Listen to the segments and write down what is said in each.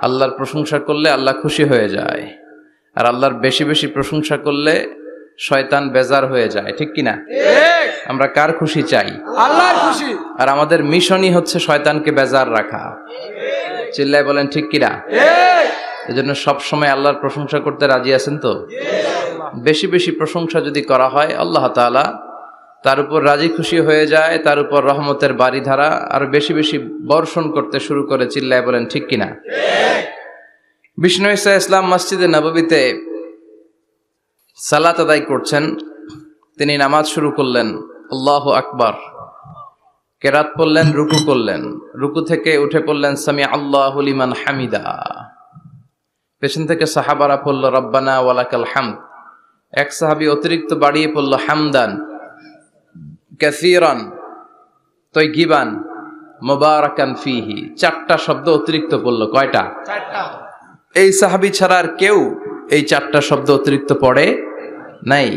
আল্লাহর প্রশংসা করলে আল্লাহ খুশি হয়ে যায়, আর আল্লাহর বেশি বেশি প্রশংসা করলে শয়তান বেজার হয়ে যায়, ঠিক কিনা? আমরা কার খুশি চাই? আল্লাহর খুশি। আর আমাদের মিশনই হচ্ছে শয়তানকে বেজার রাখা। চিল্লায় বলেন ঠিক কিনা? এজন্য সবসময় আল্লাহর প্রশংসা করতে রাজি আছেন তো? বেশি বেশি প্রশংসা যদি করা হয় আল্লাহ তাআলা তার উপর রাজি খুশি হয়ে যায়, তার উপর রহমতের বারিধারা আর বেশি বেশি বর্ষণ করতে শুরু করে। চিল্লায় বলেন ঠিক কিনা? বিষ্ণু ঈসা ইসলাম মসজিদে নববীতে সালাত আদায় করছেন। তিনি নামাজ শুরু করলেন, আল্লাহু আকবার, কেরাত পড়লেন, রুকু করলেন, রুকু থেকে উঠে পড়লেন সামি আল্লাহু লিমান হামিদা। পেছন থেকে সাহাবারা পড়ল রব্বানা ওয়ালাকাল হামদ। এক সাহাবী অতিরিক্ত বাড়িয়ে পড়ল হামদান কাসীরান তাইয়িবান মুবারাকান ফীহি। চারটা শব্দ অতিরিক্ত পড়ল। কয়টা? চারটা। এই সাহাবী ছাড়া আর কেউ এই চারটা শব্দ অতিরিক্ত পড়ে নাই।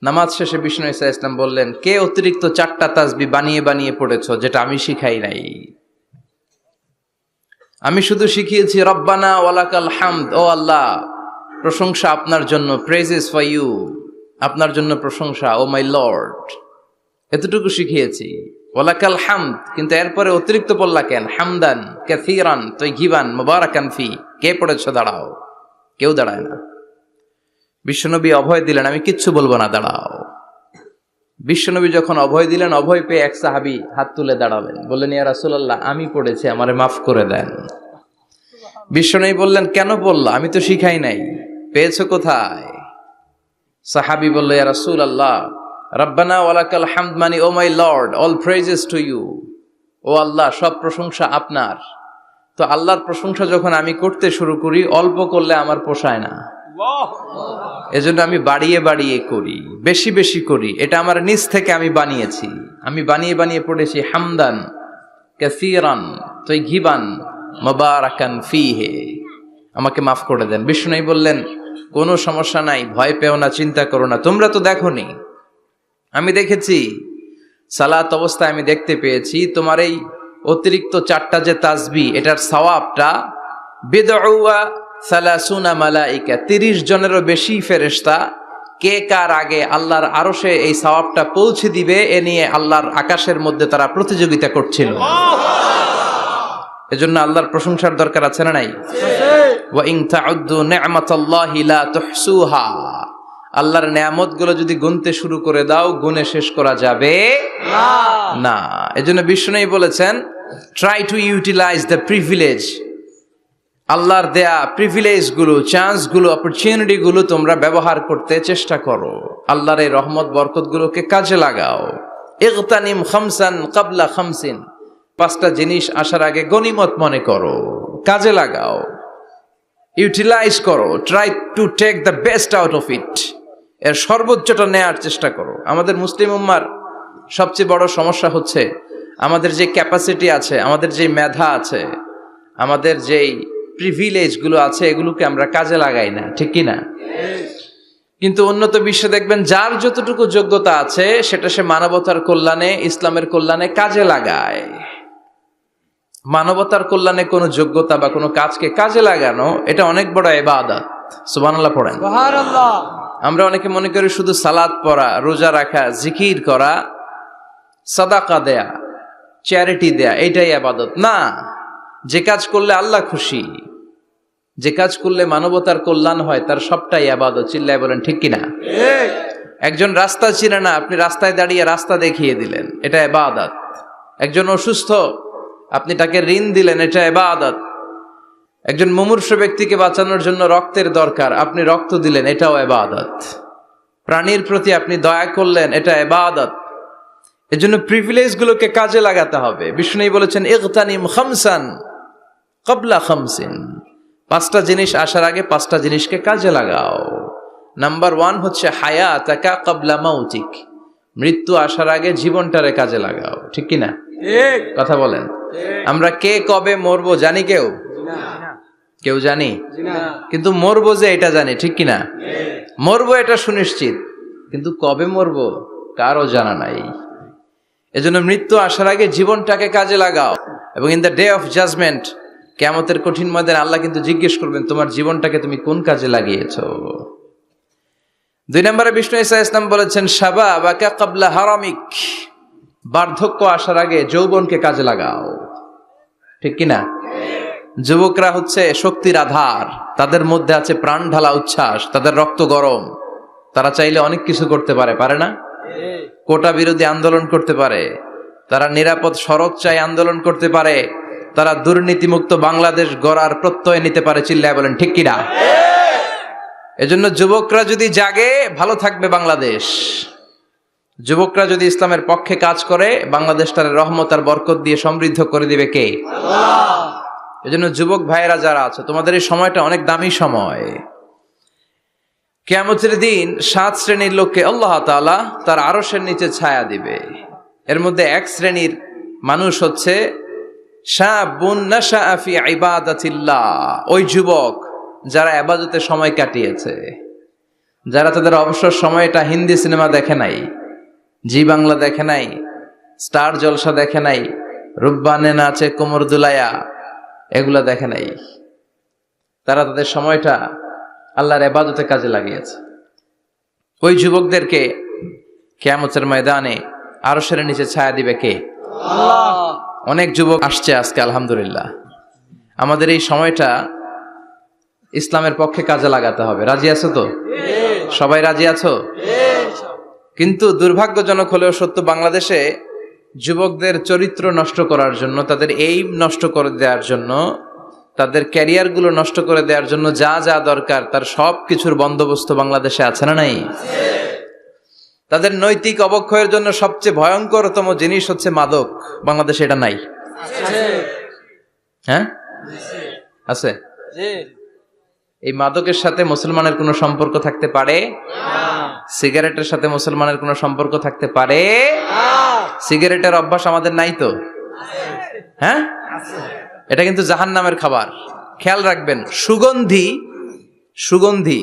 নামাজ শেষে বিষ্ণু ঈসা ইসলাম বললেন, কে অতিরিক্ত চারটা তাসবিহ বানিয়ে বানিয়ে পড়েছো যেটা আমি শিখাই নাই? আমি শুধু শিখিয়েছি রব্বানা ওয়ালাকাল হামদ, ও আল্লাহ প্রশংসা আপনার জন্য, প্রেজেস ফর ইউ, আপনার জন্য প্রশংসা, ও মাই লর্ড, এতটুকু শিখিয়েছি। ওয়ালাকাল হামদ, কিন্তু এরপরে অতিরিক্ত বললা কেন? হামদান কাসীরান তাইয়িবান মুবারাকান ফি। কে পড়েছো? দাঁড়াও। কেউ দাঁড়ায় না। বিশ্বনবী অভয় দিলেন, আমি কিচ্ছু বলবো না, দাঁড়াও। বিশ্বনবী যখন অভয় দিলেন, অভয় পেয়ে এক সাহাবী হাত তুলে দাঁড়ালেন, বললেন, ইয়া রাসূলুল্লাহ, আমি পড়েছি, আমারে মাফ করে দেন। বিশ্বনবী বললেন, কেন বললা? আমি তো শিখাই নাই। পেয়েছো কোথায়? সাহাবী বলল, ইয়া রাসূলুল্লাহ, রব্বানা ওয়ালাকাল হামদ মানে oh my lord, all praises to you, ও আল্লাহ সব প্রশংসা আপনার। তো আল্লাহর প্রশংসা যখন আমি করতে শুরু করি, অল্প করলে আমার পোষায় না, এজন্য আমি বাড়িয়ে বাড়িয়ে করি, বেশি বেশি করি। এটা আমার নিজ থেকে আমি বানিয়েছি। আমি বানিয়ে বানিয়ে পড়েছি হামদান কাসীরান তাইয়িবান মুবারাকান ফীহি। আমাকে মাফ করে দেন। বিষ্ণু বললেন, কোনো সমস্যা নাই, ভয় পেও না, চিন্তা করো না। তোমরা তো দেখোনি, আমি দেখেছি। সালাত অবস্থায় আমি দেখতে পেয়েছি তোমার এই অতিরিক্ত চারটা যে তাসবিহ, এটার সওয়াবটা বিদউয়া সালাসুনা মালাইকা, 30 জনেরও বেশি ফেরেশতা কে কার আগে আল্লাহর আরশে এই সওয়াবটা পৌঁছে দিবে এ নিয়ে আল্লাহর আকাশের মধ্যে তারা প্রতিযোগিতা করছিল। এজন্য আল্লাহর প্রশংসার দরকার আছে না নাই? ওয়া ইন তাউদ্দু নি'মাতাল্লাহি লা তুহসুহা। আল্লাহর নেয়ামতগুলো যদি গুনতে শুরু করে দাও, গুনে শেষ করা যাবে না। এজন্য বিষ্ণু বলেছেন, try to utilise the privilege. আল্লাহর দেয়া প্রিভিলেজ গুলো, চান্স গুলো, অপরচুনিটি গুলো তোমরা ব্যবহার করতে চেষ্টা করো। আল্লাহর এই রহমত বরকত গুলোকে কাজে লাগাও। ইগতানিম খামসান ক্বাবলা খামসিন, 5টা জিনিস আসার আগে গনিমত মনে করো, কাজে লাগাও, ইউটিলাইজ করো। Try to take the best out of it, এর সর্বোচ্চটা নেয়ার চেষ্টা করো। আমাদের মুসলিম উম্মার সবচেয়ে বড় সমস্যা হচ্ছে আমাদের যে ক্যাপাসিটি আছে, আমাদের যে মেধা আছে, আমাদের যেই প্রিভিলেজ গুলো আছে, এগুলোকে আমরা কাজে লাগাই না, ঠিক কি না? কিন্তু উন্নত বিশ্বে দেখবেন যার যতটুকু যোগ্যতা আছে সেটা সে মানবতার কল্যাণে, ইসলামের কল্যাণে কাজে লাগায়। মানবতার কল্যাণে কোনো যোগ্যতা বা কোনো কাজকে কাজে লাগানো, এটা অনেক বড় ইবাদত। সুবহানাল্লাহ পড়েন। সুবহানাল্লাহ। আমরা অনেকে মনে করি শুধু সালাত পড়া, রোজা রাখা, জিকির করা, সাদাকা দেয়া, চ্যারিটি দেয়া, এইটাই ইবাদত না। যে কাজ করলে আল্লাহ খুশি, যে কাজ করলে মানবতার কল্যাণ হয়, তার সবটাই ইবাদত। চিল্লায় বলেন ঠিক কিনা? একজন রাস্তা চিনে না, আপনি রাস্তায় দাঁড়িয়ে রাস্তা দেখিয়ে দিলেন, এটা ইবাদত। একজন অসুস্থ, আপনি তাকে ঋণ দিলেন, এটা ইবাদত। একজন মুমূর্ষু ব্যক্তিকে বাঁচানোর জন্য রক্তের দরকার, আপনি রক্ত দিলেন, এটাও ইবাদত। প্রাণীর প্রতি আপনি দয়া করলেন, এটা ইবাদত। এজন্য প্রিভিলেজ গুলোকে কাজে লাগাতে হবে। বিষ্ণু বলেছেন, ইগতানিম খামসান ক্বাবলা খামসিন, 5টা জিনিস আসার আগে 5টা জিনিসকে কাজে লাগাও। নাম্বার 1 হচ্ছে হায়াতাকা ক্বাবলা মাউতিক, মৃত্যু আসার আগে জীবনটারে কাজে লাগাও, ঠিক কিনা? ঠিক কথা বলেন। আমরা কে কবে মরবো জানি? কেউ জানি? কিন্তু মরবো যে এটা জানি, ঠিক কিনা? মরবো এটা সুনিশ্চিত, কিন্তু কবে মরবো কারো জানা নাই। এজন্য মৃত্যু আসার আগে জীবনটাকে কাজে লাগাও। এবং in the day of judgement কিয়ামতের কঠিন ময়দানে আল্লাহ কিন্তু জিজ্ঞেস করবেন তোমার জীবনটাকে তুমি কোন কাজে লাগিয়েছো। 2 নম্বরে বিষ্ণু ঈসা ইসলাম বলেছেন শাবাবাকা ক্বাবলা হারামিক, বার্ধক্য আসার আগে যৌবনকে কাজে লাগাও। ঠিক কিনা? যুবকরা হচ্ছে শক্তির আধার, তাদের মধ্যে আছে প্রাণ ঢালা উচ্ছ্বাস, তাদের রক্ত গরম, তারা চাইলে অনেক কিছু করতে পারে, পারে না? কোটা বিরোধী আন্দোলন করতে পারে, তারা নিরাপদ সড়ক চাই আন্দোলন করতে পারে, তারা দুর্নীতিমুক্ত বাংলাদেশ গড়ার প্রত্যয় নিতে পারে। চিল্লায় বলেন ঠিক কিনা? এজন্য যুবকরা যদি জাগে ভালো থাকবে বাংলাদেশ। যুবকরা যদি ইসলামের পক্ষে কাজ করে বাংলাদেশটার রহমত আর বরকত দিয়ে সমৃদ্ধ করে দিবে কে? আল্লাহ। এজন্য যুবক ভাইয়েরা যারা আছে, তোমাদের এই সময়টা অনেক দামি সময়। কিয়ামতের দিন 7 শ্রেণীর লোককে আল্লাহ তাআলা তার আরশের নিচে ছায়া দিবে। এর মধ্যে এক শ্রেণীর মানুষ হচ্ছে শাবুন নাশাআ ফি ইবাদাতিল্লাহ, ওই যুবক যারা ইবাদতে সময় কাটিয়েছে, যারা তাদের অবসর সময়টা হিন্দি সিনেমা দেখে নাই, জি বাংলা দেখে নাই, স্টার জলসা দেখে নাই, রুব্বানে নাচে কোমর দুলায়া এগুলা দেখে নাই, তারা তাদের সময়টা আল্লাহর ইবাদতে কাজে লাগিয়েছে। ওই যুবকদেরকে কিয়ামতের ময়দানে আরশের নিচে ছায়া দিবে কে? আল্লাহ। অনেক যুবক আসছে আজকে আলহামদুলিল্লাহ। আমাদের এই সময়টা ইসলামের পক্ষে কাজে লাগাতে হবে। রাজি আছো তো? সবাই রাজি আছো? কিন্তু দুর্ভাগ্যজনক হলেও সত্য, বাংলাদেশে যুবকদের চরিত্র নষ্ট করার জন্য, তাদের এইম নষ্ট করে দেওয়ার জন্য, তাদের ক্যারিয়ারগুলো নষ্ট করে দেওয়ার জন্য যা যা দরকার তার সব কিছুর বন্দোবস্ত বাংলাদেশে আছে না নাই? তাদের নৈতিক অবক্ষয়ের জন্য সবচেয়ে ভয়ঙ্করতম জিনিস হচ্ছে মাদক। বাংলাদেশে এটা নাই? হ্যাঁ আছে। এই মাদকের সাথে মুসলমানের কোনো সম্পর্ক থাকতে পারে? সিগারেটের সাথে মুসলমানের কোনো সম্পর্ক থাকতে পারে? সিগারেটের অভ্যাস আমাদের নাই তো? হ্যাঁ, এটা কিন্তু জাহান্নামের খাবার। খেয়াল রাখবেন, সুগন্ধি, সুগন্ধি,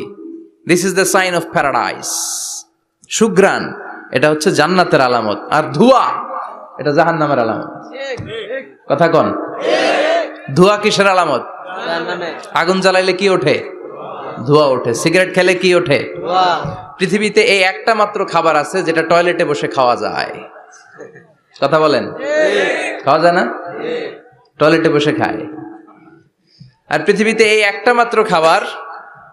this is the sign of paradise. সুঘ্রাণ, এটা হচ্ছে জান্নাতের আলামত। আর ধোঁয়া, এটা জাহান্নামের আলামত। কথা কন, ধোঁয়া কিসের আলামত? আগুন জ্বালাইলে কি ওঠে? ধোঁয়া ওঠে। সিগারেট খেলে কি ওঠে? পৃথিবীতে এই একটা মাত্র খাবার আছে যেটা টয়লেটে বসে খাওয়া যায়। কথা বলেন, খাওয়া যায় না? টয়লেটে বসে খায়। আর পৃথিবীতে এই একটা মাত্র খাবার,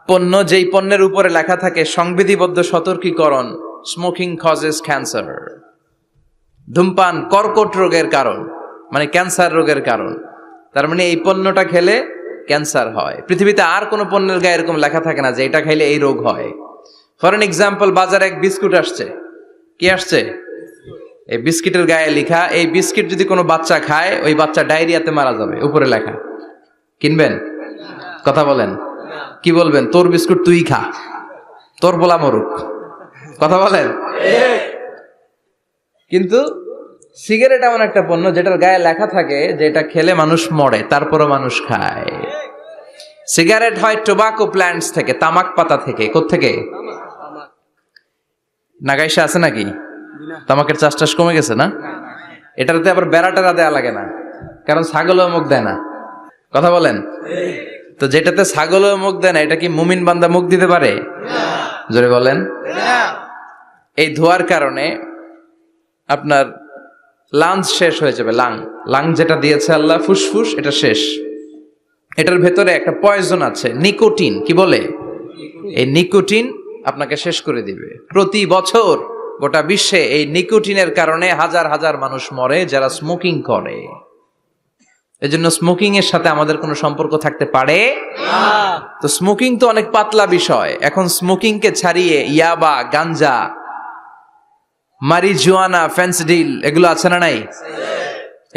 পণ্য, যেই পণ্যের উপরে লেখা থাকে সংবিধিবদ্ধ সতর্কীকরণ, স্মোকিং কজেস ক্যান্সার, ধূমপান কর্কট রোগের কারণ, মানে ক্যান্সার রোগের কারণ। তার মানে এই পণ্যটা খেলে ক্যান্সার হয়। পৃথিবীতে আর কোনো পণ্যের গায়ে এরকম লেখা থাকে না যে এটা খাইলে এই রোগ হয়। ফর এন এক্সাম্পল, বাজারে এক বিস্কুট আসছে। কি আসছে? এই বিস্কিটের গায়ে লেখা, এই বিস্কিট যদি কোনো বাচ্চা খায় ওই বাচ্চা ডায়রিয়াতে মারা যাবে, উপরে লেখা। কিনবেন? কথা বলেন, কি বলবেন? তোর বিস্কুট তুই খা, তোর বলা মরুক। কথা বলেন। কিন্তু সিগারেট এমন একটা পণ্য যেটার গায়ে লেখা থাকে যে এটা খেলে মানুষ মরে, তারপরও মানুষ খায়। সিগারেট হয় টোবাকো প্ল্যান্টস থেকে, তামাক পাতা থেকে। কোত্থেকে? নাগাইশা আছে নাকি? তামাকের চাষ টাস কমে গেছে না? এটাতে আবার বেড়াটেরা দেয়া লাগে না, কারণ ছাগলও মুখ দেয় না। কথা বলেন। তো যেটাতে ছাগলও মুখ দেয় না, এটা কি মুমিন বান্দা মুখ দিতে পারে? জোরে বলেন। এই ধোয়ার কারণে আপনার লাংস শেষ হয়ে যাবে। লাং যেটা দিয়েছে আল্লাহ, ফুসফুস, এটা শেষ। এটার ভেতরে একটা পয়জন আছে, নিকোটিন। কি বলে? এই নিকোটিন আপনাকে শেষ করে দিবে। প্রতি বছর গোটা বিশ্বে এই নিকোটিনের কারণে হাজার হাজার মানুষ মরে যারা স্মোকিং করে। এজন্য স্মোকিং এর সাথে আমাদের কোনো সম্পর্ক থাকতে পারে না। তো স্মোকিং তো অনেক পাতলা বিষয়। এখন স্মোকিং কে ছাড়িয়ে ইয়াবা, গাঞ্জা, মারিজুয়ানা, ফেন্সিডিল এগুলো আছে না নাই?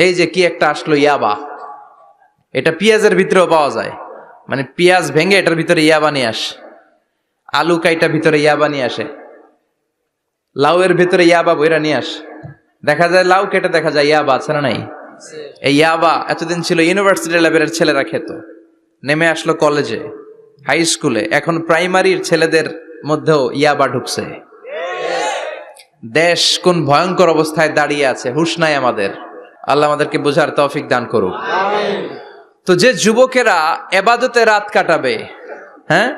এই যে কি একটা আসলো ইয়াবা, এটা পেঁয়াজের ভিতরেও পাওয়া যায়। মানে পেঁয়াজ ভেঙে এটার ভিতরে ইয়াবা নিয়ে আসে, আলু কাইটা ভিতরে ইয়াবা নিয়ে আসে, লাউয়ের ভিতরে ইয়াবা বইরা নিয়ে আসে। দেখা যায় লাউ কেটে দেখা যায় ইয়াবা আছে না নাই? এই ইয়াবা এতদিন ছিল ইউনিভার্সিটি লেভেলের ছেলেরা খেত, নেমে আসলো কলেজে, হাই স্কুলে, এখন প্রাইমারির ছেলেদের মধ্যেও ইয়াবা ঢুকছে। দেশ কোন ভয়ঙ্কর অবস্থায় দাঁড়িয়ে আছে, হুঁশ নাই আমাদের। আল্লাহ আমাদেরকে বোঝার তৌফিক দান করুক। তো যে যুবকেরা এবাদতে রাত কাটাবে, হ্যাঁ,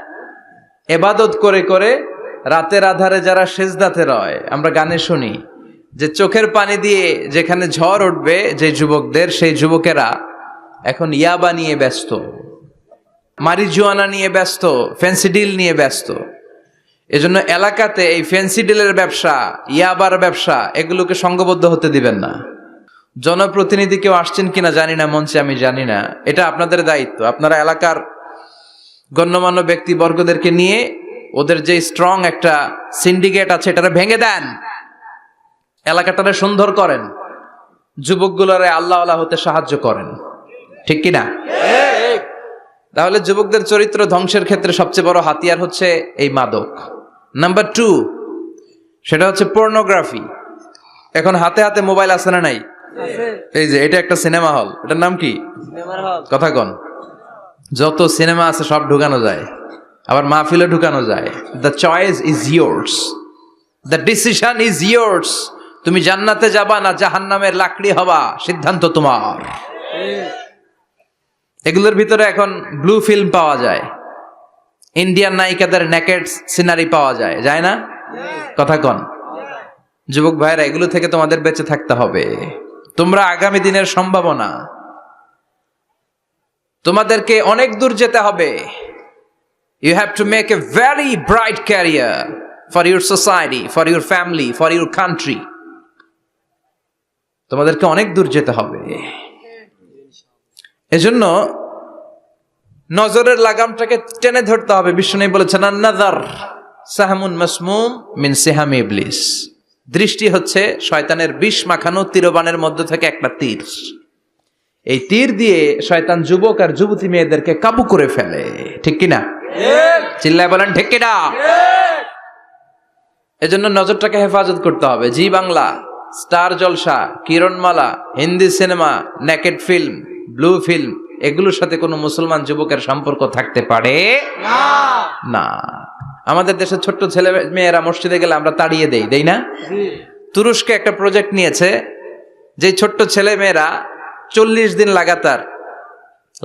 এবাদত করে করে রাতের আধারে যারা সেজদাতে রয়, আমরা গানে শুনি যে চোখের পানি দিয়ে যেখানে ঝড় উঠবে যে যুবকদের, সেই যুবকেরা এখন ইয়াবা নিয়ে ব্যস্ত, মারিজুয়ানা নিয়ে ব্যস্ত, ফেন্সিডিল নিয়ে ব্যস্ত। এজন্য এলাকাতে এই ফেন্সিডিলের ব্যবসা, ইয়াবার ব্যবসা, এগুলোকে সংঘবদ্ধ হতে দিবেন না। জনপ্রতিনিধি কেউ আসছেন কিনা জানি না মঞ্চে, আমি জানি না, এটা আপনাদের দায়িত্ব। আপনারা এলাকার গণ্যমান্য ব্যক্তিবর্গদেরকে নিয়ে ওদের যে স্ট্রং একটা সিন্ডিকেট আছে এটা ভেঙে দেন, এলাকাটারে সুন্দর করেন, যুবকগুলোরে আল্লাহ আল্লাহ হতে সাহায্য করেন, ঠিক কিনা? তাহলে যুবকদের চরিত্র ধ্বংসের ক্ষেত্রে সবচেয়ে বড় হাতিয়ার হচ্ছে এই মাদক। নাম্বার 2, সেটা হচ্ছে পর্নোগ্রাফি। এখন হাতে হাতে মোবাইল আছে না নাই? এই যে এটা একটা সিনেমা হল, এটার নাম কি? কথা কন। যত সিনেমা আছে সব ঢুকানো যায়, আবার মাহফিলে ঢুকানো যায়। The choice is yours, the decision is yours. তুমি জান্নাতে যাবা না জাহান্নামের লাকড়ি হবা, সিদ্ধান্ত তোমার। এগুলোর ভিতরে এখন ব্লু ফিল্ম পাওয়া যায়, ইন্ডিয়ান নায়িকাদের নেকেড সিনারি পাওয়া যায়, যায় না? কথা কন। যুবক ভাইরা, এগুলো থেকে তোমাদের বেঁচে থাকতে হবে। তোমরা আগামী দিনের সম্ভাবনা, তোমাদেরকে অনেক দূর যেতে হবে। You have to make a very bright career for your society, for your family, for your country. তোমাদেরকে অনেক দূর যেতে হবে। এজন্য নজরের লাগামটাকে টেনে ধরতে হবে। বিষ্ণু বলেছেন, আন-নাযার সাহমুন মাসমুম মিন সিহামি ইবলিস। দৃষ্টি হচ্ছে শয়তানের বিষ মাখানো তীরবানের মধ্য থেকে একটা তীর। এই তীর দিয়ে শয়তান যুবক আর যুবতী মেয়েদেরকে কাবু করে ফেলে, ঠিক কিনা? চিল্লায় বলেন ঠিক কিনা? এজন্য নজরটাকে হেফাজত করতে হবে। Zee Bangla, star Jalsha, Kiranmala, Hindi cinema, naked film, blue film, এগুলোর সাথে কোনো মুসলমান যুবকের সম্পর্ক থাকতে পারে না। আমাদের দেশের ছোট্ট ছেলে মেয়েরা মসজিদে গেলে আমরা তাড়িয়ে দেই না? তুরস্কে একটা প্রজেক্ট নিয়েছে, যে ছোট্ট ছেলে মেয়েরা 40 দিন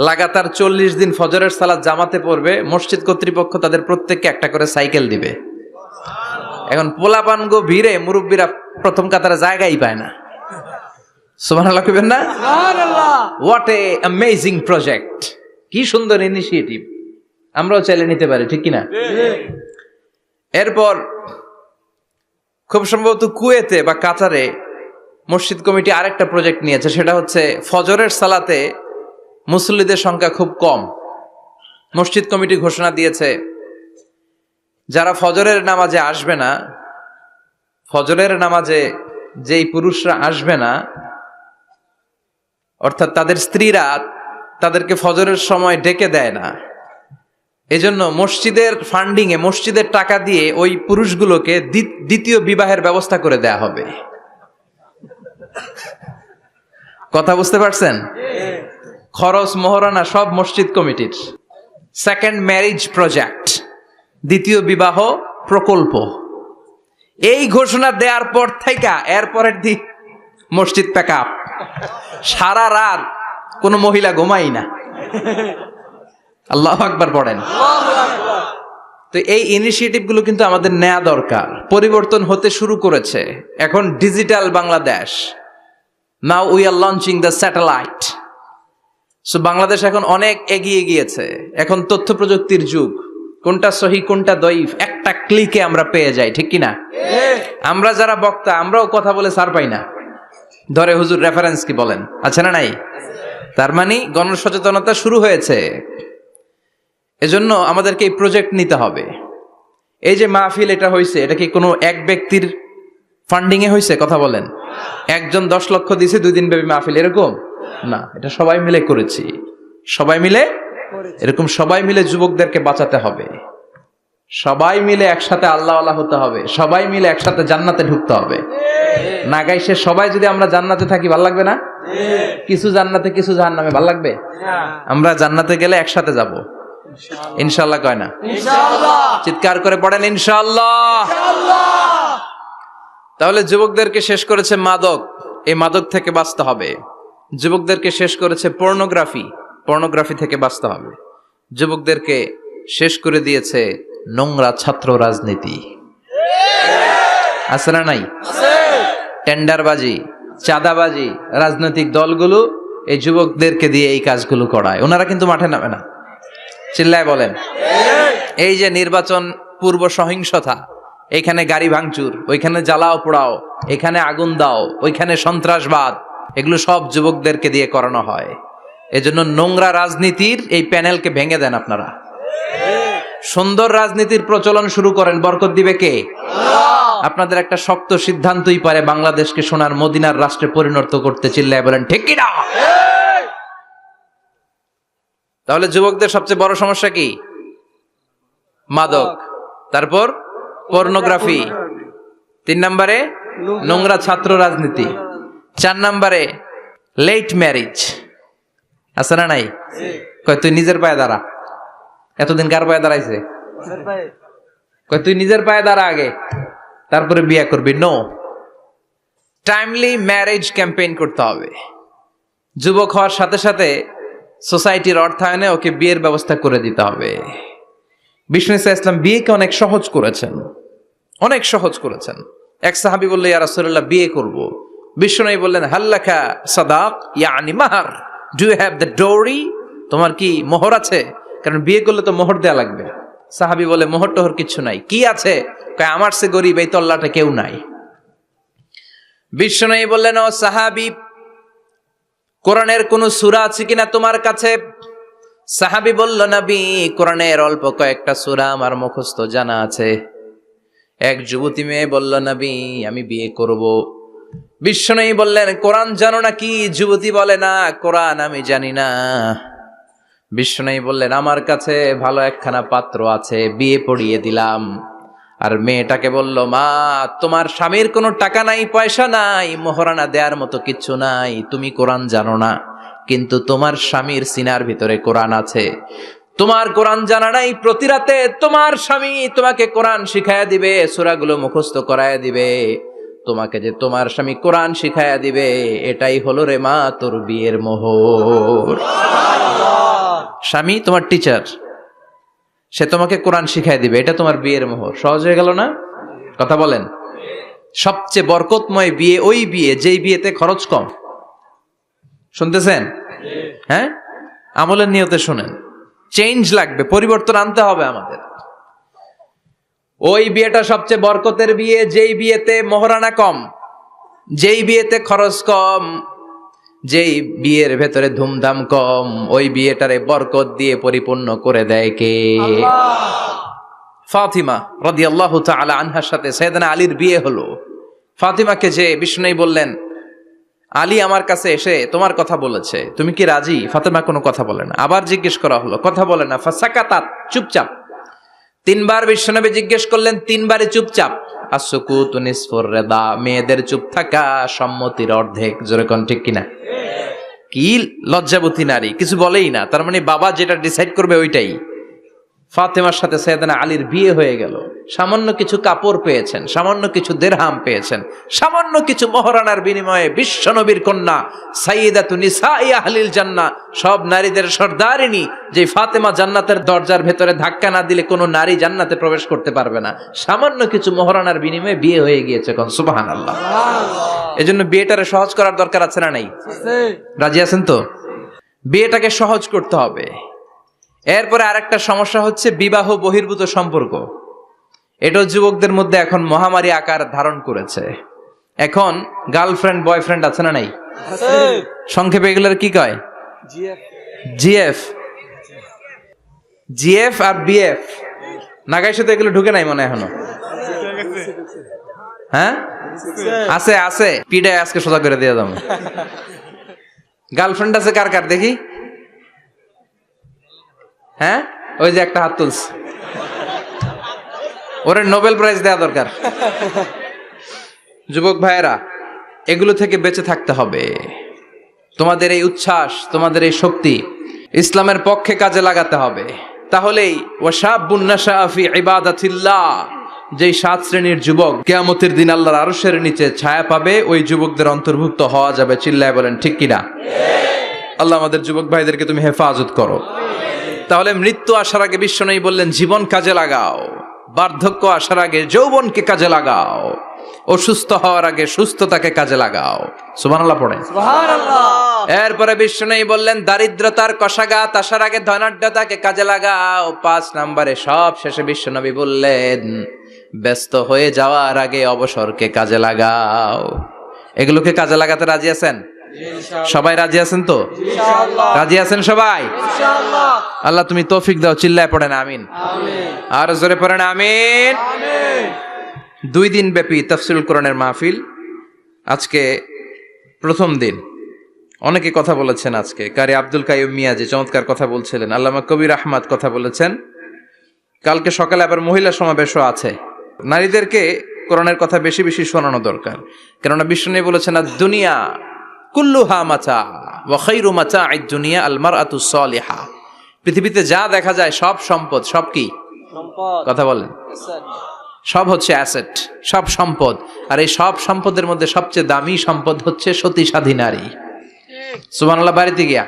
লাগাতার 40 দিন ফজরের সালাত জামাতে পড়বে। মসজিদ কর্তৃপক্ষ তাদের প্রত্যেককে একটা করে সাইকেল দিবে। এখন পোলাপানগো ভিড়ে মুরব্বীরা প্রথম কাতারে জায়গাই পায় না। সুবহানাল্লাহ কইবেন না? হোয়াট এ অ্যামেজিং প্রজেক্ট, কি সুন্দর ইনিশিয়েটিভ, আমরাও চাইলে নিতে পারি, ঠিক কিনা? এরপর খুব সম্ভবত কুয়েতে বা কাতারে মসজিদ কমিটি আরেকটা প্রজেক্ট নিয়েছে, সেটা হচ্ছে ফজরের সালাতে মুসল্লিদের সংখ্যা খুব কম। মসজিদ কমিটি ঘোষণা দিয়েছে, যারা ফজরের নামাজে আসবে না, ফজরের নামাজে যেই পুরুষরা আসবে না, অর্থাৎ তাদের স্ত্রীরা তাদেরকে ফজরের সময় ডেকে দেয় না, এজন্য মসজিদের ফান্ডিং এ, মসজিদের টাকা দিয়ে ওই পুরুষগুলোকে দ্বিতীয় বিবাহের ব্যবস্থা করে দেয়া হবে। কথা বুঝতে পারছেন? খরচ মোহরানা সব মসজিদ কমিটির। সেকেন্ড ম্যারেজ প্রজেক্ট, দ্বিতীয় বিবাহ প্রকল্প। এই ঘোষণা দেওয়ার পর থেকে এরপরের দিন মসজিদ প্যাকআপ, সারা রাত কোনো মহিলা ঘুমাই না। আল্লাহু আকবার পড়েন। তো এই ইনিশিয়েটিভ গুলো কিন্তু আমাদের নেওয়া দরকার। পরিবর্তন হতে শুরু করেছে, এখন digital Bangladesh. Now we are launching the satellite. So Bangladesh এখন অনেক এগিয়ে গিয়েছে। এখন তথ্য প্রযুক্তির যুগ। কোনটা সহি কোনটা দঈফ একটা ক্লিকে আমরা পেয়ে যাই, ঠিক কিনা? আমরা যারা বক্তা, আমরাও কথা বলে ছাড় পাই না। ধরে হুজুর রেফারেন্স কি বলেন, আছে না নাই? তার মানে গণসচেতনতা শুরু হয়েছে। এজন্য আমাদেরকে এই প্রজেক্ট নিতে হবে। এই যে মাহফিল এটা হয়েছে, এটা কি কোনো এক ব্যক্তির ফান্ডিং এ হয়েছে? কথা বলেন। একজন 10 লক্ষ দিয়েছে 2 দিন ব্যাপী মাহফিল, এরকম না। এটা সবাই মিলে করেছি, সবাই মিলে, এরকম সবাই মিলে যুবকদেরকে বাঁচাতে হবে, সবাই মিলে একসাথে আল্লাহ আল্লাহ হতে হবে, সবাই মিলে একসাথে জান্নাতে ঢুকতে হবে। না গাইছে সবাই যদি আমরা জান্নাতে থাকি, ভালো লাগবে না? কিছু জান্নাতে কিছু জাহান্নামে, ভালো লাগবে? আমরা জান্নাতে গেলে একসাথে যাব ইনশাআল্লাহ। কয় না? চিৎকার করে পড়েন ইনশাআল্লাহ। তাহলে যুবকদেরকে শেষ করেছে মাদক, এই মাদক থেকে বাঁচতে হবে। যুবকদেরকে শেষ করেছে পর্নোগ্রাফি, পর্নোগ্রাফি থেকে বাঁচতে হবে। যুবকদেরকে শেষ করে দিয়েছে নোংরা ছাত্র রাজনীতি, আছে না নাই? টেন্ডারবাজি, চাঁদাবাজি, রাজনৈতিক দলগুলো এই যুবকদেরকে দিয়ে এই কাজগুলো করায়। ওনারা কিন্তু মাঠে নামে না। চিল্লায় বলেন। এই যে নির্বাচন পূর্ব সহিংসতা, এইখানে গাড়ি ভাঙচুর, ওইখানে জ্বালাও পোড়াও, এখানে আগুন দাও, ওইখানে সন্ত্রাসবাদ, এগুলো সব যুবকদেরকে দিয়ে করানো হয়। এজন্য নোংরা রাজনীতির এই প্যানেলকে ভেঙে দেন আপনারা। সুন্দর রাজনীতির প্রচলন শুরু করেন, বরকত দিবে কে? আপনাদের একটা শক্ত সিদ্ধান্তই পারে বাংলাদেশকে সোনার মদিনার রাষ্ট্রে পরিণত করতে। চিল্লায় বলেন ঠিক কিনা? তাহলে যুবকদের সবচেয়ে বড় সমস্যা কি? মাদক, তারপর পর্নোগ্রাফি, 3 নম্বরে নোংরা ছাত্র রাজনীতি, 4 নম্বরে লেট ম্যারেজ, আছে না নাই? কয় তুই নিজের পায়ে দাঁড়া। এতদিন কার পায়ে দাঁড়াইছে? কয় তুই নিজের পায়ে দাঁড়া আগে, তারপরে বিয়ে করবি। নো, টাইমলি ম্যারেজ ক্যাম্পেইন করতে হবে। যুবক হওয়ার সাথে সাথে সোসাইটির অর্থায়নে ওকে বিয়ের ব্যবস্থা করে দিতে হবে। বিষ্ণু ইসলাম বিয়েকে অনেক সহজ করেছেন, অনেক সহজ করেছেন। এক সাহাবী বললে, ইয়া রাসূলুল্লাহ বিয়ে করব। বিষ্ণু বললেন, হাল্লাকা সাদাক ইয়ানি মাহর, ডু ইউ হ্যাভ দ্য ডোরি? তোমার কি মোহর আছে? কারণ বিয়ে করলে তো মোহর দেয়া লাগবে। সাহাবী বলে, মোহর টোহর কিছু নাই। কি আছে? কয় আমার সে গরিব এই তল্লাটা কেউ নাই। বিষ্ণু বললেন, ও সাহাবী, কোরআনের কোন সূরা আছে কিনা তোমার কাছে? সাহাবী বলল, নবী কোরআনের অল্প কয়েকটা সূরা আমার মুখস্থ জানা আছে। এক যুবতী মেয়ে বলল, নবী আমি বিয়ে করব। বিষ্ণু বললেন, কোরআন জানো না কি? যুবতী বলে, না কোরআন আমি জানি না। বিষ্ণু বললেন, আমার কাছে ভালো একখানা পাত্র আছে, বিয়ে পড়িয়ে দিলাম। আর মেয়েটাকে বলল, মা তোমার স্বামীর কোনো টাকা নাই, পয়সা নাই, মোহরানা দেওয়ার মতো কিচ্ছু নাই, তুমি কোরআন জানো না, কিন্তু তোমার স্বামীর সিনার ভিতরে কোরআন আছে। তোমার কোরআন জানা নাই, প্রতি রাতে তোমার স্বামী তোমাকে কোরআন শিখায়া দিবে, সূরাগুলো মুখস্থ করায়া দিবে। তোমাকে যে তোমার স্বামী কোরআন শিখায়া দিবে, এটাই হলো রে মা তোর বিয়ের মোহর। স্বামী তোমার টিচার, সে তোমাকে কোরআন শিখাই দিবে, এটা তোমার বিয়ের মোহর। সহজ হয়ে গেল না? কথা বলেন। সবচেয়ে বরকতময় বিয়ে ওই বিয়ে যেই বিয়েতে খরচ কম। শুনতেছেন? হ্যাঁ, আমলের নিয়তে শুনেন। চেঞ্জ লাগবে, পরিবর্তন আনতে হবে আমাদের। ওই বিয়েটা সবচেয়ে বরকতের বিয়ে যেই বিয়েতে মোহরানা কম, যেই বিয়েতে খরচ কম, যেই বিয়ের ভেতরে ধুমধাম কম। ওই বিয়েটারে বরকত দিয়ে পরিপূর্ণ করে দেয় কে? ফাতিমা রাদিয়াল্লাহু তাআলা আনহার সাথে সাইয়েদনা আলীর বিয়ে হলো। ফাতিমাকে যে বিষ্ণু বললেন, আলী আমার কাছে এসে তোমার কথা বলেছে, তুমি কি রাজি? ফাতিমা কোনো কথা বলে না। আবার জিজ্ঞেস করা হলো, কথা বলে না। ফাসাকাতাত, চুপচাপ। 3 বার বিশ্বনবী জিজ্ঞেস করলেন, 3 বারই চুপচাপ। আসুকুতু নিসফুর রিদা, মেয়েদের চুপ থাকা সম্মতির অর্ধেক। জোরে কোন ঠিক কিনা? কি লজ্জাবতী নারী, কিছু বলেই না। তার মানে বাবা যেটা ডিসাইড করবে ওইটাই। ফাতেমার সাথে সাইয়েদনা আলীর বিয়ে হয়ে গেল। সামান্য কিছু কাপড় পেয়েছেন, সামান্য কিছু দিরহাম পেয়েছেন, সামান্য কিছু মোহরানার বিনিময়ে বিশ্বনবীর কন্যা সাইয়্যিদাতু নিসাই আহলিল জান্নাহ, সব নারীদের সর্দারিনী, যে ফাতেমা জান্নাতের দরজার ভেতরে ধাক্কা না দিলে কোনো নারী জান্নাতে প্রবেশ করতে পারবে না। সামান্য কিছু মোহরানার বিনিময়ে বিয়ে হয়ে গিয়েছে। কোন সুবহানাল্লাহ। এজন্য বিয়েটারে সহজ করার দরকার আছে না নাই? রাজি আছেন তো? বিয়েটাকে সহজ করতে হবে। এরপরে আরেকটা সমস্যা হচ্ছে বিবাহ বহির্ভূত সম্পর্ক। এটা যুবকদের মধ্যে এখন মহামারী আকার ধারণ করেছে। এখন গার্লফ্রেন্ড বয়ফ্রেন্ড আছে না নাই? সংক্ষেপে এগুলোর কি কয়? জিএফ, জিএফ আর বিএফ। নাগাইশে তো এগুলো ঢুকে নাই মনে এখনো। হ্যাঁ আছে, আছে। পিডায় আজকে সোজা করে দিয়ে দাম। গার্লফ্রেন্ড আছে কার কার দেখি? হ্যাঁ, ওই যে একটা হাত তুলছে, ওরে নোবেল প্রাইজ দেওয়া দরকার। যুবক ভাইয়েরা, এগুলো থেকে বেঁচে থাকতে হবে। তোমাদের এই উচ্ছ্বাস, তোমাদের এই শক্তি ইসলামের পক্ষে কাজে লাগাতে হবে। তাহলেই ওয়াশাবুন নাশা ফি ইবাদাতিল্লাহ, যেই 7 শ্রেণীর যুবক কিয়ামতের দিন আল্লাহর আরশের নিচে ছায়া পাবে, ওই যুবকদের অন্তর্ভুক্ত হওয়া যাবে। চিল্লায় বলেন ঠিক কিনা? আল্লাহ আমাদের যুবক ভাইদেরকে তুমি হেফাজত করো। তাহলে মৃত্যু আসার আগে বিশ্বনবী বললেন জীবন কাজে লাগাও, বার্ধক্য আসার আগে যৌবনকে কাজে লাগাও, অসুস্থ হওয়ার আগে সুস্থতাকে কাজে লাগাও। সুবহানাল্লাহ পড়ে। এরপরে বিশ্বনবী বললেন দারিদ্রতার কষাঘাত আসার আগে ধনাঢ্যতাকে কাজে লাগাও। 5 নম্বরে সব শেষে বিশ্বনবী বললেন ব্যস্ত হয়ে যাওয়ার আগে অবসরকে কাজে লাগাও। এগুলোকে কাজে লাগাতে রাজি আছেন? সবাই রাজি আছেন তো? রাজি আছেন সবাই? আল্লাহ তুমি তৌফিক দাও। চিল্লায় পড়েন আমিন। আর জোরে পড়েন আমিন। 2 দিন ব্যাপী তাফসীরুল কোরআনের মাহফিল, আজকে প্রথম দিন। অনেকে কথা বলেছেন আজকে। কারি আব্দুল কাইয়ুম মিয়া যে চমৎকার কথা বলছিলেন, আল্লামা কবির আহমদ কথা বলেছেন। কালকে সকালে আবার মহিলা সমাবেশও আছে। নারীদেরকে কোরআনের কথা বেশি বেশি শোনানো দরকার, কেননা বিশ্বনবী বলেছেন আর দুনিয়া কুল্লুহা মাতা ওয়া খায়রু মাতা'আদ দুনিয়া আল মারআতুস সালিহা। পৃথিবীতে যা দেখা যায় সব সম্পদ। সব কি সম্পদ? কথা বলেন। সব হচ্ছে অ্যাসেট, সব সম্পদ। আর এই সব সম্পদের মধ্যে সবচেয়ে দামি সম্পদ হচ্ছে সতী সাধী নারী। সুবহানাল্লাহ। বাড়িতে গিয়া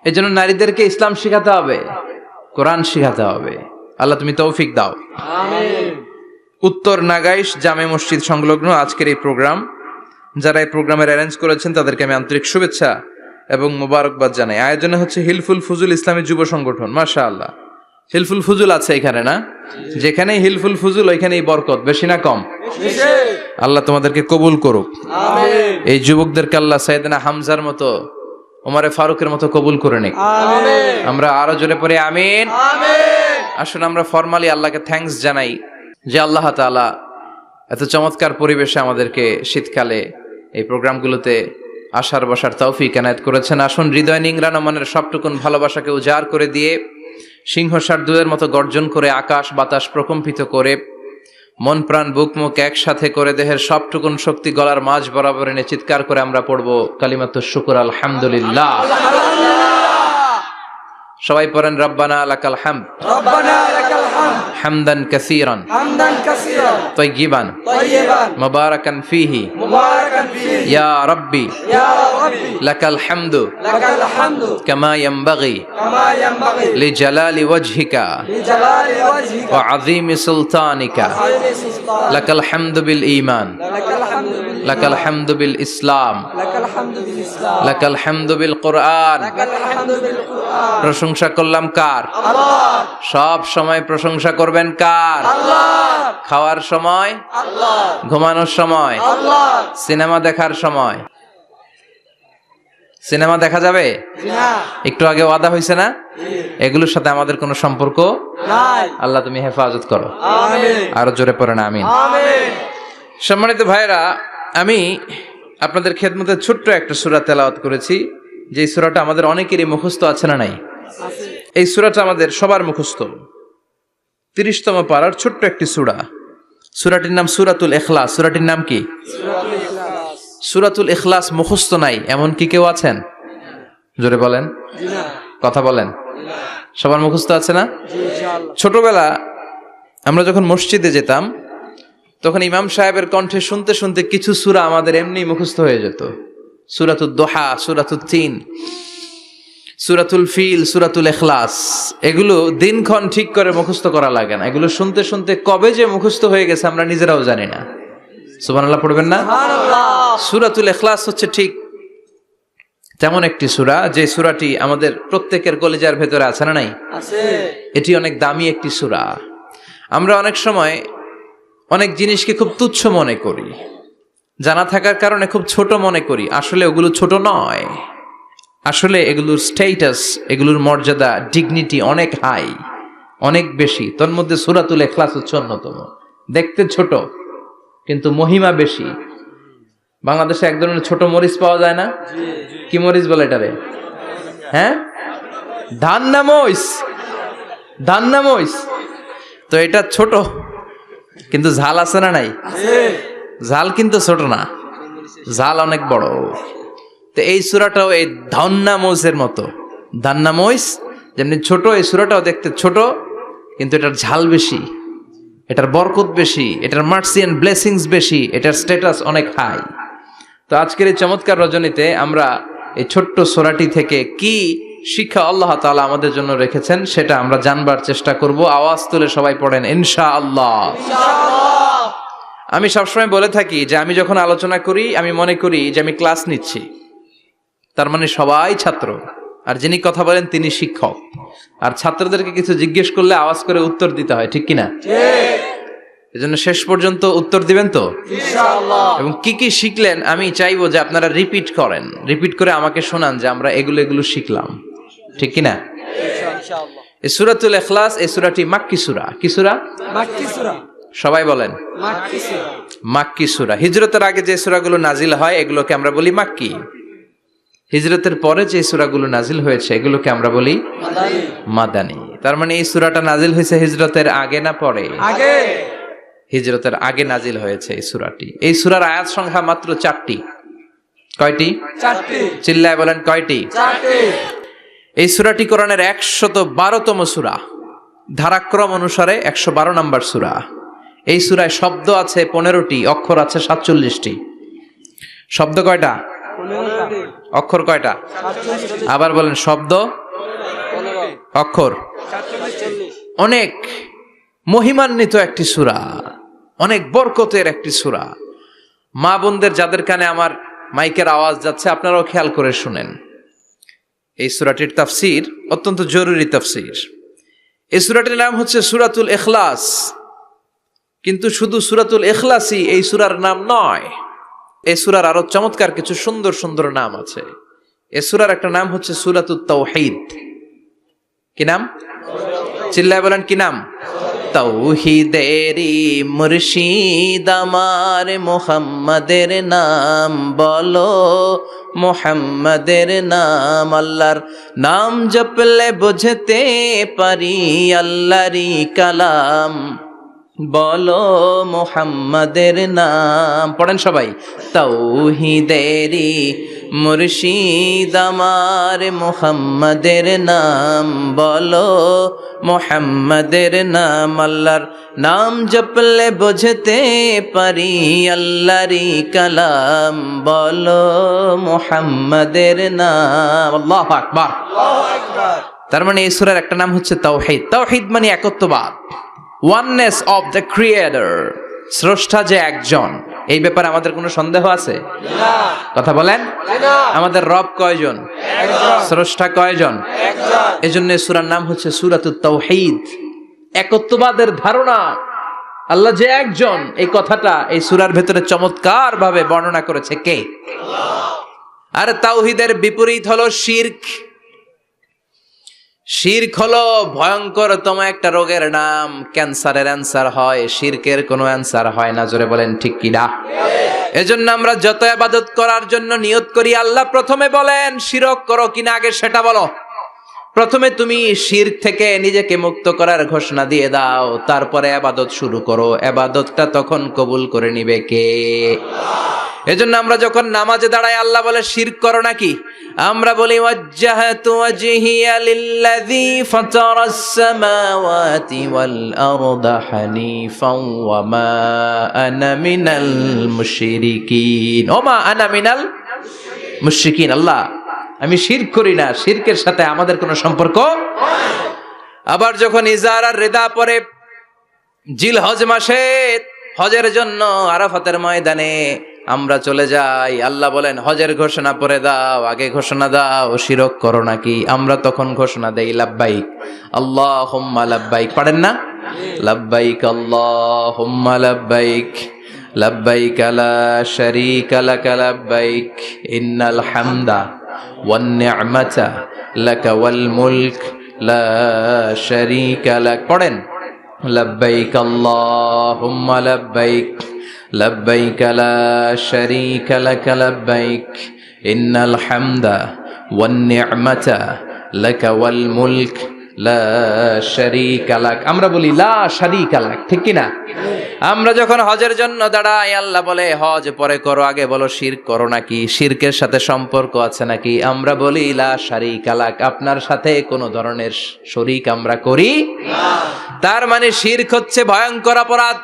এই জন্য নারীদেরকে ইসলাম শিখাতে হবে, কোরআন শিখাতে হবে। আল্লাহ তুমি তৌফিক দাও। আমিন। উত্তর নাগাইশ জামে মসজিদ সংলগ্ন আজকের এই প্রোগ্রাম, যারা এই প্রোগ্রামের অ্যারেঞ্জ করেছেন তাদেরকে আমি আন্তরিক শুভেচ্ছা এবং মোবারকবাদ জানাই। আয়োজনে হচ্ছে হিলফুল ফুজুল ইসলামী যুব সংগঠন। মাশাআল্লাহ, হিলফুল ফুজুল আছে এখানে না? যেখানেই হিলফুল ফুজুল ওইখানেই বরকত। বেশি না কম? আল্লাহ তোমাদেরকে কবুল করুক। আমিন। এই যুবকদেরকে আল্লাহ সাইয়েদনা হামজার মতো, ওমরে ফারুকের মতো কবুল করে নিক। আমিন। আমরা আরো জোরে পড়ে আমিন। আমিন। আসুন আমরা ফরমালি আল্লাহকে থ্যাঙ্কস জানাই যে আল্লাহ তাআলা এত চমৎকার পরিবেশে আমাদেরকে শীতকালে এই প্রোগ্রামগুলোতে আসার বসার তৌফিক এনায়েত করেছেন। আসুন হৃদয় নিংড়ানো মনের সবটুকুন ভালোবাসাকে উজাড় করে দিয়ে সিংহ শার্দুলের মতো গর্জন করে আকাশ বাতাস প্রকম্পিত করে মন প্রাণ বুক মুখ একসাথে করে দেহের সবটুকুন শক্তি গলার মাঝ বরাবর এনে চিৎকার করে আমরা পড়বো কালিমাতুশ শুকর আলহামদুলিল্লাহ। সবাই পড়েন রব্বানা লাকাল হামদ। রব্বানা লাকাল হামদ হামদান কাসীরান তাইয়িবান মুবারাকান ফীহি ইয়া রাব্বি লাকাল হামদু কামা ইয়ানবাগি লিজালালি ওয়াজহিকা ওয়া আযীমি সুলতানিকা লাকাল হামদু বিল ঈমান লাকাল হামদু বিল ইসলাম লাকাল হামদু বিল কুরআন। প্রশংসা করলাম কার? আল্লাহ। সব সময় প্রশংসা করবেন কার? আল্লাহ। খাওয়ার সময় আল্লাহ, ঘুমানোর সময় আল্লাহ, সিনেমা দেখার সময়। সিনেমা দেখা যাবে না? একটু আগে ওয়াদা হয়েছে না? এগুলোর সাথে আমাদের কোনো সম্পর্ক নাই। আল্লাহ তুমি হেফাজত করো। আমিন। আরো জোরে পড়েন আমিন। আমিন। সম্মানিত ভাইরা, আমি আপনাদের খেদমতে ছোট্ট একটা সূরা তেলাওয়াত করেছি, যে সূরাটা আমাদের অনেকেরই মুখস্থ আছে না নাই? এই সূরাটা আমাদের সবার মুখস্থ। 30তম পারার ছোট্ট একটি সূরা। সূরাটির নাম সূরাতুল ইখলাস। সূরাটির নাম কি? সূরাতুল ইখলাস মুখস্থ নাই এমন কি কেউ আছেন? জোরে বলেন। কথা বলেন। সবার মুখস্থ আছে না? ছোটবেলা আমরা যখন মসজিদে যেতাম তখন ইমাম সাহেবের কণ্ঠে শুনতে শুনতে কিছু সূরা আমাদের এমনি মুখস্থ হয়ে যেত। সূরাতুদ দুহা, সূরাতুত তিন, সূরাতুল ফিল, সূরাতুল ইখলাস। এগুলো দিনক্ষণ ঠিক করে মুখস্থ করা লাগে না। এগুলো শুনতে শুনতে কবে যে মুখস্থ হয়ে গেছে আমরা নিজেরাও জানি না। সুবহানাল্লাহ পড়বেন না? সূরাতুল ইখলাস হচ্ছে ঠিক তেমন একটি সূরা যে সূরাটি আমাদের প্রত্যেকের কলিজার ভেতরে আছে না নাই? আছে। এটি অনেক দামি একটি সূরা। আমরা অনেক সময় অনেক জিনিসকে খুব তুচ্ছ মনে করি, জানা থাকার কারণে খুব ছোট মনে করি। আসলে ওগুলো ছোট নয়। আসলে এগুলোর স্ট্যাটাস, এগুলোর মর্যাদা, ডিগনিটি অনেক হাই, অনেক বেশি। তোর মধ্যে সূরাতুল ইখলাস হচ্ছে অন্যতম। দেখতে ছোট কিন্তু মহিমা বেশি। বাংলাদেশে এক ধরনের ছোট মরিচ পাওয়া যায় না? কি মরিচ বলে এটারে? হ্যাঁ, ধান্না মরিচ। ধান্না মরিচ তো এটা ছোট কিন্তু ঝাল আছে না নাই? ঝাল কিন্তু ছোট না, ঝাল অনেক বড়। তো এই সূরাটাও এই ধান্না মরিচের মতো। ধান্না মরিচ যেমনি ছোট, এই সূরাটাও দেখতে ছোট কিন্তু এটার ঝাল বেশি, এটার বরকত বেশি, এটার মার্সি এন্ড ব্লেসিংস বেশি, এটার স্ট্যাটাস অনেক হাই। তো আজকের এই চমৎকার রজনীতে আমরা এই ছোট্ট সূরাটি থেকে কি শিক্ষা আল্লাহ তাআলা আমাদের জন্য রেখেছেন সেটা আমরা জানবার চেষ্টা করব। আওয়াজ তুলে সবাই পড়েন ইনশাআল্লাহ। আমি সবসময় বলে থাকি যে আমি যখন আলোচনা করি আমি মনে করি যে আমি ক্লাস নিচ্ছি, তার মানে সবাই ছাত্র, আর যিনি কথা বলেন তিনি শিক্ষক। আর ছাত্রদেরকে কিছু জিজ্ঞেস করলে আওয়াজ করে উত্তর দিতে হয়, ঠিক কিনা? এজন্য শেষ পর্যন্ত উত্তর দিবেন তো ইনশাআল্লাহ। এবং কি কি শিখলেন আমি চাইবো যে আপনারা রিপিট করেন, রিপিট করে আমাকে শোনান যে আমরা এগুলো শিখলাম, ঠিক কিনা? ইনশাআল্লাহ। এই সূরাতুল ইখলাস, এই সূরাটি মাক্কি সূরা। কি সূরা? মাক্কি সূরা। সবাই বলেন মাক্কি সূরা। মাক্কি সূরা। হিজরতের আগে যে সূরাগুলো নাজিল হয় এগুলোকে আমরা বলি মাক্কি। হিজরতের পরে যে সূরাগুলো নাজিল হয়েছে এগুলোকে আমরা বলি মাদানী। তার মানে এই সূরাটা নাজিল হয়েছে হিজরতের আগে না পরে? আগে। হিজরতের আগে নাজিল হয়েছে এই সূরাটি। এই সূরার আয়াত সংখ্যা মাত্র 4টি। কয়টি? 4টি। চিল্লায় বলেন কয়টি? 4টি। এই সূরাটি কোরআনের 112তম সূরা, ধারাক্রম অনুসারে 112 নম্বর সূরা। এই সূরায় শব্দ আছে 15টি, অক্ষর আছে 47টি। শব্দ কয়টা? 15টি। অক্ষর কয়টা? 47টি। আবার বলেন শব্দ 15। অক্ষর 47। অনেক মহিমান্বিত একটি সূরা, অনেক বরকতের একটি সূরা। মা বোনদের যাদের কানে আমার মাইকের আওয়াজ যাচ্ছে আপনারাও খেয়াল করে শুনেন। এই সূরাটির তাফসীর অত্যন্ত জরুরি তাফসীর। এই সূরাটির নাম হচ্ছে সূরাতুল ইখলাস, কিন্তু শুধু সূরাতুল ইখলাসই এই সূরার নাম নয়। এই সূরার আরো চমৎকার কিছু সুন্দর সুন্দর নাম আছে। এই সূরার একটা নাম হচ্ছে সূরাতুত তাওহীদ। কি নাম? চিল্লায় বলেন কি নাম? তাওহীদেরি মুর্শিদ আমার মুহাম্মাদের নাম বলো, মুহাম্মাদের নাম। আল্লাহর নাম জপলে বুঝতে পারি আল্লাহরই কালাম বলো, মুহাম্মাদের নাম। পড়েন সবাই। তাওহীদেরি মুর্শিদ আমার মুহাম্মাদের নাম বলো, মুহাম্মাদের নাম। আল্লাহর নাম জপলে বুঝতে পারি আল্লাহরই কালাম বলো, মুহাম্মাদের নাম। আল্লাহু আকবার। আল্লাহু আকবার। তার মানে এই সূরার একটা নাম হচ্ছে তাওহীদ। তাওহীদ মানে একত্ববাদ, ওয়াননেস অফ দ্য ক্রিয়েটর। স্রষ্টা যে একজন, এই ব্যাপারে আমাদের কোনো সন্দেহ আছে? না। কথা বলেন। না। আমাদের রব কয়জন? একজন। স্রষ্টা কয়জন? একজন। এজন্য সূরার নাম হচ্ছে সূরাতুত তাওহীদ। একত্ববাদের ধারণা, আল্লাহ যে একজন, এই কথাটা এই সূরার ভেতরে চমৎকার ভাবে বর্ণনা করেছে কে? আল্লাহ। আর তাওহীদের বিপরীত হলো শিরক। শিরক হলো ভয়ঙ্করতম একটা রোগের নাম। ক্যান্সারের অ্যান্সার হয়, শিরকের কোনো অ্যান্সার হয় না। জোরে বলেন ঠিক কি না? এজন্য আমরা যত ইবাদত করার জন্য নিয়ত করি, আল্লাহ প্রথমে বলেন শিরক করো কিনা আগে সেটা বলো। প্রথমে তুমি শিরক থেকে নিজেকে মুক্ত করার ঘোষণা দিয়ে দাও, তারপরে ইবাদত শুরু করো। ইবাদতটা তখন কবুল করে নিবে কে? এজন্য আমরা যখন নামাজে দাঁড়াই আল্লাহ বলে শিরক করো নাকি? আমরা বলি ওয়াজ্জাহাতু ওয়াজহিয়া লিল্লাযী ফাতারাস সামাওয়াতি ওয়াল আরদা হানিফাও ওয়া মা আনা মিনাল মুশরিকিন। ওমা আনা মিনাল মুশরিকিন। আল্লাহ আমি শিরক করি না, শিরকের সাথে আমাদের কোনো সম্পর্ক। আবার যখন ইজার আর রিদা পরে জিলহজ মাসে হজের জন্য আরাফাতের ময়দানে আমরা চলে যাই, আল্লাহ বলেন হজের ঘোষণা পরে দাও, আগে ঘোষণা দাও শিরক করো নাকি? আমরা তখন ঘোষণা দেই লাব্বাইক আল্লাহুম্মা লাব্বাইক। পারেন না? লাব্বাইক আল্লাহুম্মা লাব্বাইক, লাব্বাইক লা শারীকা লাক লাব্বাইক, ইন্নাল হামদা ওয়ান নি'মাতা লাকা ওয়াল মুলক লা শারীকা লাক। পড়েন লাব্বাইক আল্লাহুম্মা লাব্বাইক, লাব্বাইক লা শারীকা লাক লাব্বাইক, ইন্নাল হামদা ওয়ান নি'মাতা লাকা ওয়াল মুলক লা শারীকা লাক। আমরা বলি লা শারীকা লাক, ঠিক কি না? আমরা যখন হজের জন্য দাঁড়াই আল্লাহ বলে হজ পরে করো, আগে বলো শিরক করো নাকি? শিরকের সাথে সম্পর্ক আছে নাকি? আমরা বলি লা শারীকা লাক, আপনার সাথে কোনো ধরনের শরীক আমরা করি না। তার মানে শিরক হচ্ছে ভয়ঙ্কর অপরাধ।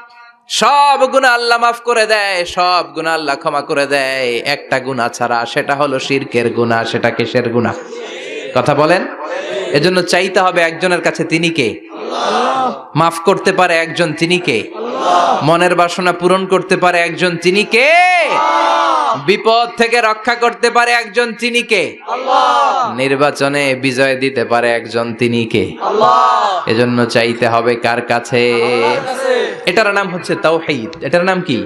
সব গুনাহ আল্লাহ মাফ করে দেয়, সব গুনাহ আল্লাহ ক্ষমা করে দেয়, একটা গুনাহ ছাড়া, সেটা হলো শিরকের গুনাহ। সেটা কিসের গুনাহ? কথা বলেন। এজন্য চাইতে হবে একজনের কাছে, তিনি কে? মাফ করতে পারে একজন, তিনি কে? মনের বাসনা পূরণ করতে পারে একজন, তিনি কে? বিপদ থেকে রক্ষা করতে পারে একজন, তিনি কে? নির্বাচনে বিজয় দিতে পারে একজন, তিনি কে? এজন্য চাইতে হবে কার কাছে? এটার নাম হচ্ছে তাওহীদ। এটার নাম কি?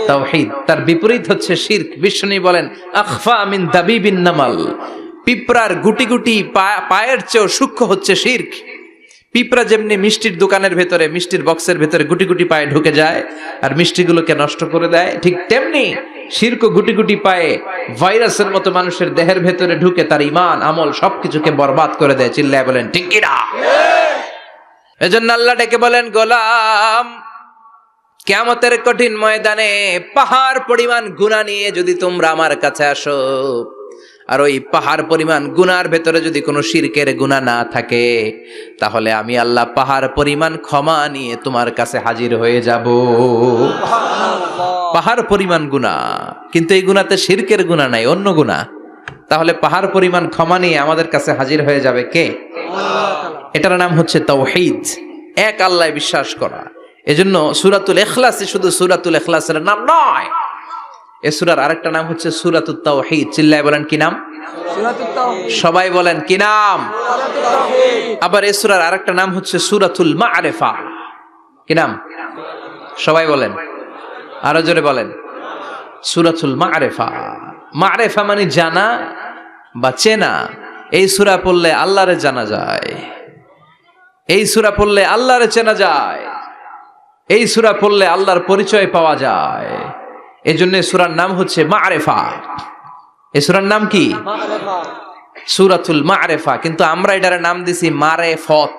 তাওহীদ। তার বিপরীত হচ্ছে শিরক। বিষ্ণু বলেন আখফা মিন দাবিবিন নামাল, পিঁপড়ার গুটি গুটি পায়ের চেয়েও সূক্ষ্ম হচ্ছে শিরক। পিঁপড়া যেমনি মিষ্টির দোকানের ভেতরে, মিষ্টির বক্সের ভেতরে গুটি গুটি পায়ে ঢুকে যায় আর মিষ্টিগুলোকে নষ্ট করে দেয়, ঠিক তেমনি শিরক গুটি গুটি পায়ে ভাইরাসের মতো মানুষের দেহের ভেতরে ঢুকে তার ঈমান আমল সবকিছুকে বরবাদ করে দেয়। চিল্লায় বলেন ঠিক কি না? এজন্য আল্লাহ ডেকে বলেন, গোলাম, কিয়ামতের কঠিন ময়দানে পাহাড় পরিমাণ গুনাহ নিয়ে যদি তোমরা আমার কাছে আসো, আর ওই পাহাড় পরিমাণ গুনার ভেতরে যদি কোনো শিরকের গুনাহ না থাকে, তাহলে আমি আল্লাহ পাহাড় পরিমাণ ক্ষমা নিয়ে তোমার কাছে হাজির হয়ে যাব। পাহাড় পরিমাণ গুনাহ, কিন্তু এই গুনাতে শিরকের গুনাহ নাই, অন্য গুনাহ। তাহলে পাহাড় পরিমাণ ক্ষমা নিয়ে আমাদের কাছে হাজির হয়ে যাবে কে? এটার নাম হচ্ছে তাওহীদ, এক আল্লাহ বিশ্বাস করা। এজন্য সূরাতুল ইখলাসে শুধু সূরাতুল ইখলাসের নাম নয়, এই সূরার আরেকটা নাম হচ্ছে সূরাতুত তাওহীদ। চিল্লায় বলেন কি নাম? সবাই বলেন কি নাম? আবার এই সূরার আরেকটা নাম হচ্ছে সূরাতুল মা'রিফা। কি নাম? সবাই বলেন, আরো জোরে বলেন। সূরাতুল মা'রিফা। মা'রিফা মানে জানা বা চেনা। এই সূরা পড়লে আল্লাহরে জানা যায়, এই সূরা পড়লে আল্লাহরে চেনা যায়, এই সূরা পড়লে আল্লাহর পরিচয় পাওয়া যায়। এই জন্য সূরার নাম হচ্ছে মা'রিফা। এই সূরার নাম কি? সূরাতুল মা'রিফা। কিন্তু আমরা এটার নাম দিছি মারেফত,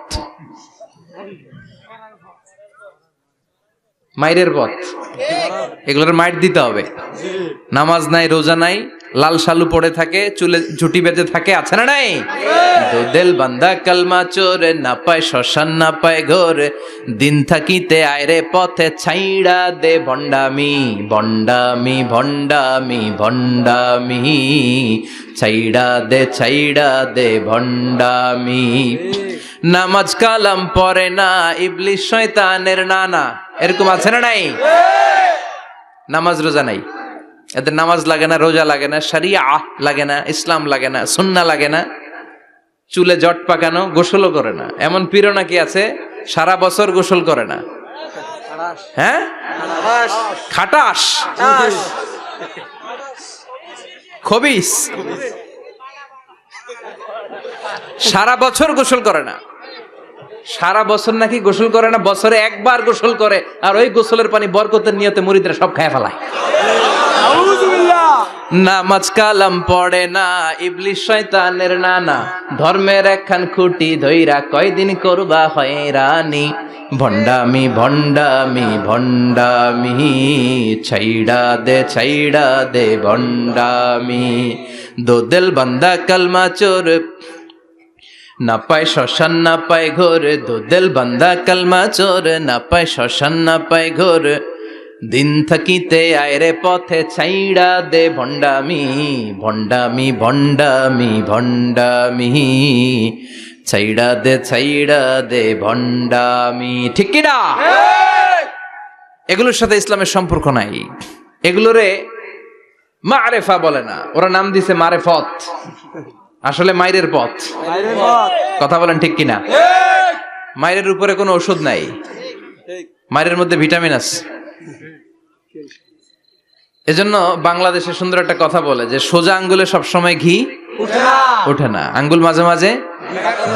মাইরের পথ। এগুলোর মাইর দিতে হবে। নামাজ নাই, রোজা নাই, লাল শালু পড়ে থাকে, চুলে ঝুটি বেঁধে থাকে, আছে না নাই? দিল বান্দা কালমা চোরে, না পায় শ্মশান না পায় ঘর, দিন থাকিতে আয়রে পথে ছাইড়া দে ভণ্ডামি, ভণ্ডামি ভণ্ডামি ভণ্ডামি, ছাইড়া দে ভণ্ডামি। নামাজ কালাম পড়ে না, ইবলিশ শয়তানের নানা, এরকম আছে না নাই? নামাজ রোজা নাই, এদের নামাজ লাগে না, রোজা লাগে না, শরিয়া লাগে না, ইসলাম লাগে না, সুন্নাহ লাগে না, চুলে জট পাকানো, গোসলও করে না। এমন পীর নাকি আছে সারা বছর গোসল করে না। হ্যাঁ, খাটাস, খবিস, সারা বছর গোসল করে না। সারা বছর নাকি গোসল করে না, বছরে একবার গোসল করে, আর ওই গোসলের পানি বরকতের নিয়তে মুরিদরা সব খায় ফেলায়। নামাজ কালাম পড়ে না, ইবলিশ শয়তানের নানা, ধর্মের একখান খুঁটি ধইরা কয়দিন করবা হয়রানি, ভণ্ডামি ভণ্ডামি ভণ্ডামি, ছাইড়া দে ভণ্ডামি। দো দিল বান্দা কালমা চোর, না পায় শ্মশান না পায় ঘোর, দো দিল বান্দা কালমা চোর, না পায় শ্মশান না পায় ঘোর, দিন থাকিতে আয়রে পথে ছাইড়া দে ভণ্ডামি, ভণ্ডামি ভণ্ডামি ভণ্ডামি, ছাইড়া দে ভণ্ডামি। ঠিক কি না? এগুলোর সাথে ইসলামের সম্পর্ক নাই, এগুলোরে মারেফা বলে না, ওরা নাম দিছে মারেফত, আসলে মাইরের পথ। কথা বলেন ঠিক কিনা? মাইরের উপরে কোনো ওষুধ নাই, মাইরের মধ্যে ভিটামিন আছে। এজন্য বাংলাদেশে সুন্দর একটা কথা বলে যে সোজা আঙ্গুলে সবসময় ঘি ওঠে না, আঙ্গুল মাঝে মাঝে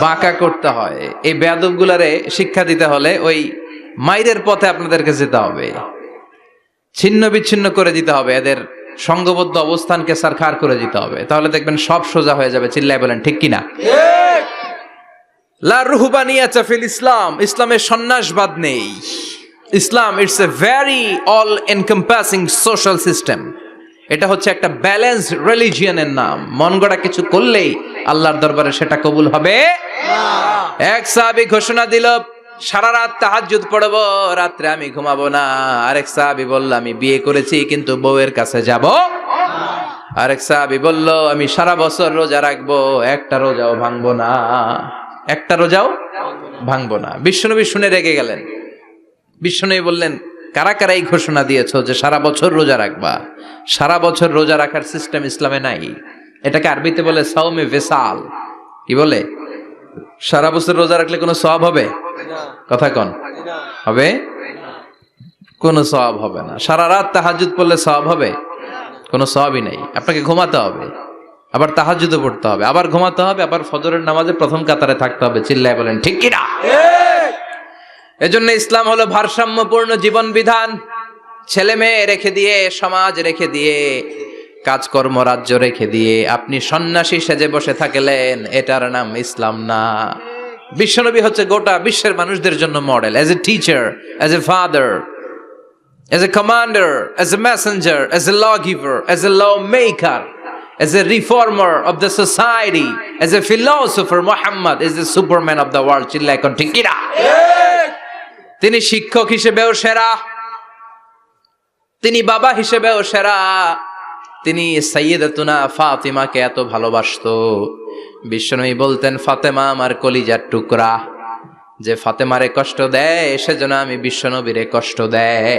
বাঁকা করতে হয়। এই বেয়াদব গুলারে শিক্ষা দিতে হলে ওই মাইরের পথে আপনাদেরকে যেতে হবে, ছিন্ন বিচ্ছিন্ন করে দিতে হবে, এদের সংঘবদ্ধ অবস্থানকে সারখার করে দিতে হবে, তাহলে দেখবেন সব সোজা হয়ে যাবে। চিল্লায় বলেন ঠিক কিনা? লা রুহবানিয়াতা ফিল ইসলাম, ইসলামে সন্ন্যাসবাদ নেই। ইসলাম it's a very all encompassing social system. এটা হচ্ছে একটা ব্যালেন্সড রিলিজিয়নের নাম। মন গড়া কিছু করলেই আল্লাহর দরবারে সেটা কবুল হবে না। এক সাহাবী ঘোষণা দিল, সারা রাত তাহাজ্জুদ পড়বো, রাত্রে আমি ঘুমাবো না। আরেক সাহাবী বলল, আমি বিয়ে করেছি কিন্তু বউয়ের কাছে যাব। আরেক সাহাবী বলল, আমি সারা বছর রোজা রাখবো, একটা রোজাও ভাঙবো না, একটা রোজাও ভাঙবো না। বিশ্বনবী শুনে রেগে গেলেন। বিশ্বনবী বললেন, কারা কারা এই ঘোষণা দিয়েছো যে সারা বছর রোজা রাখবা? সারা বছর রোজা রাখার সিস্টেম ইসলামে নাই। এটাকে আরবিতে বলে সাওমে ভেসাল। কি বলে? সারা বছর রোজা রাখলে কোনো সওয়াব হবে? কথা কন, হবে? কোনো সওয়াব হবে না। সারা রাত তাহাজ্জুদ পড়লে সওয়াব হবে? কোনো সওয়াবই নাই। আপনাকে ঘুমাতে হবে, আবার তাহাজ্জুদও পড়তে হবে, আবার ঘুমাতে হবে, আবার ফজরের নামাজে প্রথম কাতারে থাকতে হবে। চিল্লায় বলেন ঠিক কিনা? এজন্য ইসলাম হলো ভারসাম্যপূর্ণ জীবন বিধান। ছেলে মেয়ে রেখে দিয়ে, সমাজ রেখে দিয়ে, কাজকর্ম রাজ্য রেখে দিয়ে আপনি সন্ন্যাসী সেজে বসে থাকলেন, এটার নাম ইসলাম না। বিশ্বনবী হচ্ছে গোটা বিশ্বের মানুষদের জন্য model, as a teacher, as a father, as a commander, as a messenger, as a lawgiver, as a lawmaker, as a reformer of the society, as a philosopher. Muhammad is the superman of the world. চিল্লায় কোন ঠিক কিনা? তিনি শিক্ষক হিসেবেও সেরা, তিনি বাবা হিসেবেও সেরা। তিনি সাইয়্যিদাতুনা ফাতিমাকে এত ভালোবাসতো, বিশ্বনবী বলতেন, ফাতেমা আমার কলিজার টুকরা, যে ফাতেমারে কষ্ট দেয় সেজন্য আমি বিশ্বনবীরে কষ্ট দেয়।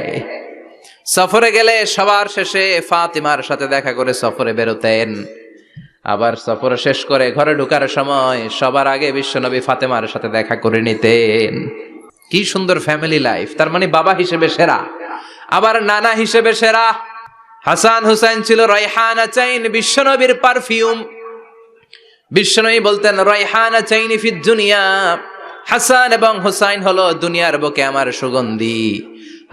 সফরে গেলে সবার শেষে ফাতিমার সাথে দেখা করে সফরে বেরোতেন, আবার সফর শেষ করে ঘরে ঢোকার সময় সবার আগে বিশ্বনবী ফাতেমার সাথে দেখা করে নিতেন। কি সুন্দর ফ্যামিলি লাইফ। তার মানে বাবা হিসেবে সেরা, আবার নানা হিসেবে সেরা। হাসান হুসাইন ছিল রায়হানা চাইন, বিশ্বনবীর পারফিউম। বিশ্বনবী বলতেন, রায়হানা চাইনি ফিদ দুনিয়া। হাসান এবং হুসাইন হলো দুনিয়ার বুকে আমার সুগন্ধি।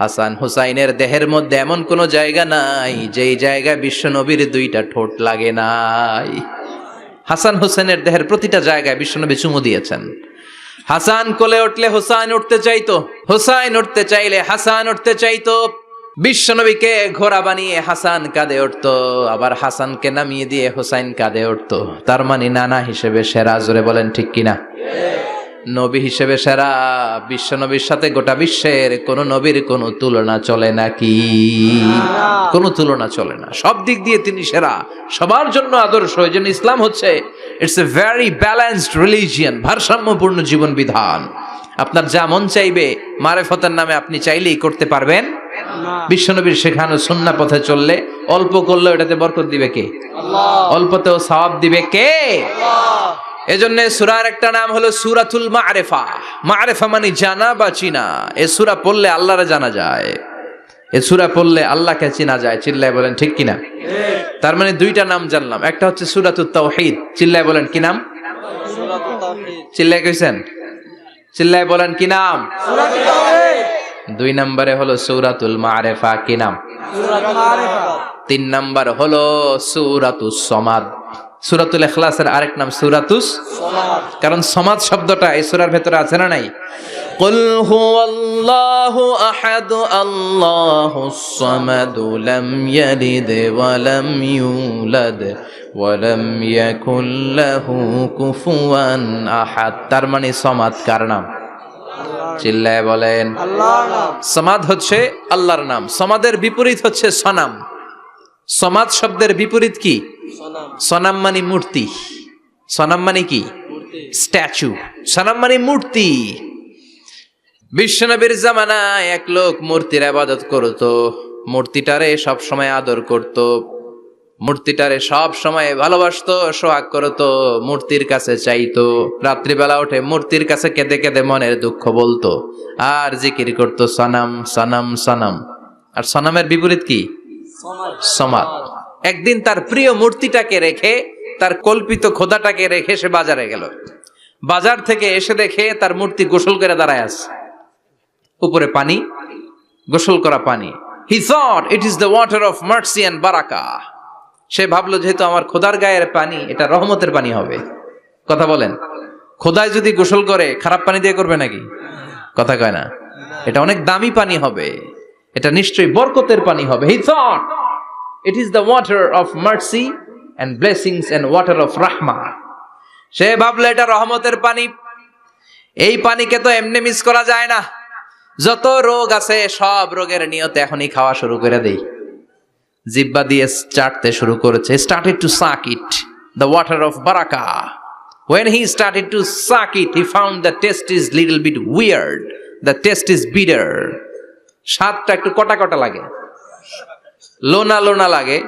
হাসান হুসাইনের দেহের মধ্যে এমন কোন জায়গা নাই যেই জায়গায় বিশ্বনবীর দুইটা ঠোঁট লাগে নাই। হাসান হুসাইনের দেহের প্রতিটা জায়গায় বিশ্বনবী চুমু দিয়েছেন। হাসান কোলে উঠলে হুসাইন উঠতে চাইতো, হুসাইন উঠতে চাইলে হাসান উঠতে চাইতো। বিশ্বনবীকে ঘোড়া বানিয়ে হাসান কাঁধে উঠতো, আবার হাসানকে নামিয়ে দিয়ে হুসাইন কাঁধে উঠতো। তার মানে নানা হিসেবে সেরা। জোরে বলেন ঠিক কিনা? নবী হিসেবে সেরা। বিশ্বনবীর সাথে গোটা বিশ্বের কোন নবীর কোন তুলনা চলে নাকি? কোনো তুলনা চলে না। সব দিক দিয়ে তিনি সেরা, সবার জন্য আদর্শ। এই জন্য ইসলাম হচ্ছে, it's a very balanced religion, ভারসাম্যপূর্ণ জীবন বিধান। আপনার যা মন চাইবে মারেফতের নামে আপনি চাইলেই করতে পারবেন। বিশ্বনবীর শেখানো সুন্নাহ পথে চললে অল্প করলেও এটাতে বরকত দিবে কে? অল্পতেও সওয়াব দিবে কে? এজন্য সূরার একটা নাম হলো সূরাতুল মা'রিফা। মা'রিফা মানে জানা বা চিনা। এই সূরা পড়লে আল্লাহরে জানা যায়, এই সূরা পড়লে আল্লাহকে চিনা যায়। চিল্লায় বলেন ঠিক কিনা? তার মানে দুইটা নাম জানলাম। একটা হচ্ছে সূরাতুত তাওহীদ। চিল্লায় বলেন কি নাম? সূরাতুত তাওহীদ। চিল্লায় কইছেন? চিল্লায় বলেন কি নাম? সূরাতুত তাওহীদ। দুই নম্বরে হলো সূরাতুল মা'রিফা। কি নাম? সূরাতুল মা'রিফা। তিন নম্বর হলো সূরাতুস সমাদ। সূরাতুল ইখলাসের আরেক নাম সূরাতুস সমাদ, কারণ সমাদ শব্দটা এই সূরার ভেতরে আছে না নাই? কুল হুয়াল্লাহু আহাদ আল্লাহুস সামাদ লাম ইয়ালিদ ওয়া লাম ইউলাদ ওয়া লাম ইয়াকুল লাহু কুফুয়ান আহাদ। তার মানে সমাদ কার নাম? চিল্লায় বলেন আল্লাহর নাম। সমাদ হচ্ছে আল্লাহর নাম। সমাদের বিপরীত হচ্ছে সনাম। সমাদ শব্দের বিপরীত কি? সনাম। সনাম মানে মূর্তি। সনাম মানে কি? স্ট্যাচু। সনাম মানে মূর্তি। বিশ্বনবীর জামানায় এক লোক মূর্তির ইবাদত করত, মূর্তিটারে সব সময় আদর করত, মূর্তিটারে সব সময় ভালোবাসতো, সোহাগ করতো, মূর্তির কাছে চাইতো। রাত্রিবেলা উঠে মূর্তির কাছে কেঁদে কেঁদে মনের দুঃখ বলতো আর জিকির করতো সনাম সনাম সনাম। আর সনামের বিপরীত কি? সমাদ। একদিন তার প্রিয় মূর্তিটাকে রেখে, তার কল্পিত খোদাটাকে রেখে সে বাজারে গেল। বাজার থেকে এসে দেখে তার মূর্তি গোসল করে দাঁড়ায় আছে, উপরে পানি, গোসল করা পানি। He thought it is the water of mercy and barakah. সে ভাবলো যেহেতু আমার খোদার গায়ের পানি, এটা রহমতের পানি হবে। কথা বলেন, খোদায় যদি গোসল করে খারাপ পানি দিয়ে করবে নাকি? কথা কয় না। এটা অনেক দামি পানি হবে, এটা নিশ্চয়ই বরকতের পানি হবে। He thought it is the water of mercy and blessings and water of rahmah. সে ভাবলো এটা রহমতের পানি, এই পানিকে তো এমনি মিস করা যায় না। যত রোগ আছে সব রোগের নিয়তে এখনই খাওয়া শুরু করে দেই। জিব্বা দিয়ে চাটতে শুরু করেছে। Started to suck it, the water of বারাকা। When he started to suck it, he found the taste is little bit weird. The taste is bitter. স্বাদটা একটু কটা কটা লাগে, লোনা লোনা লাগে,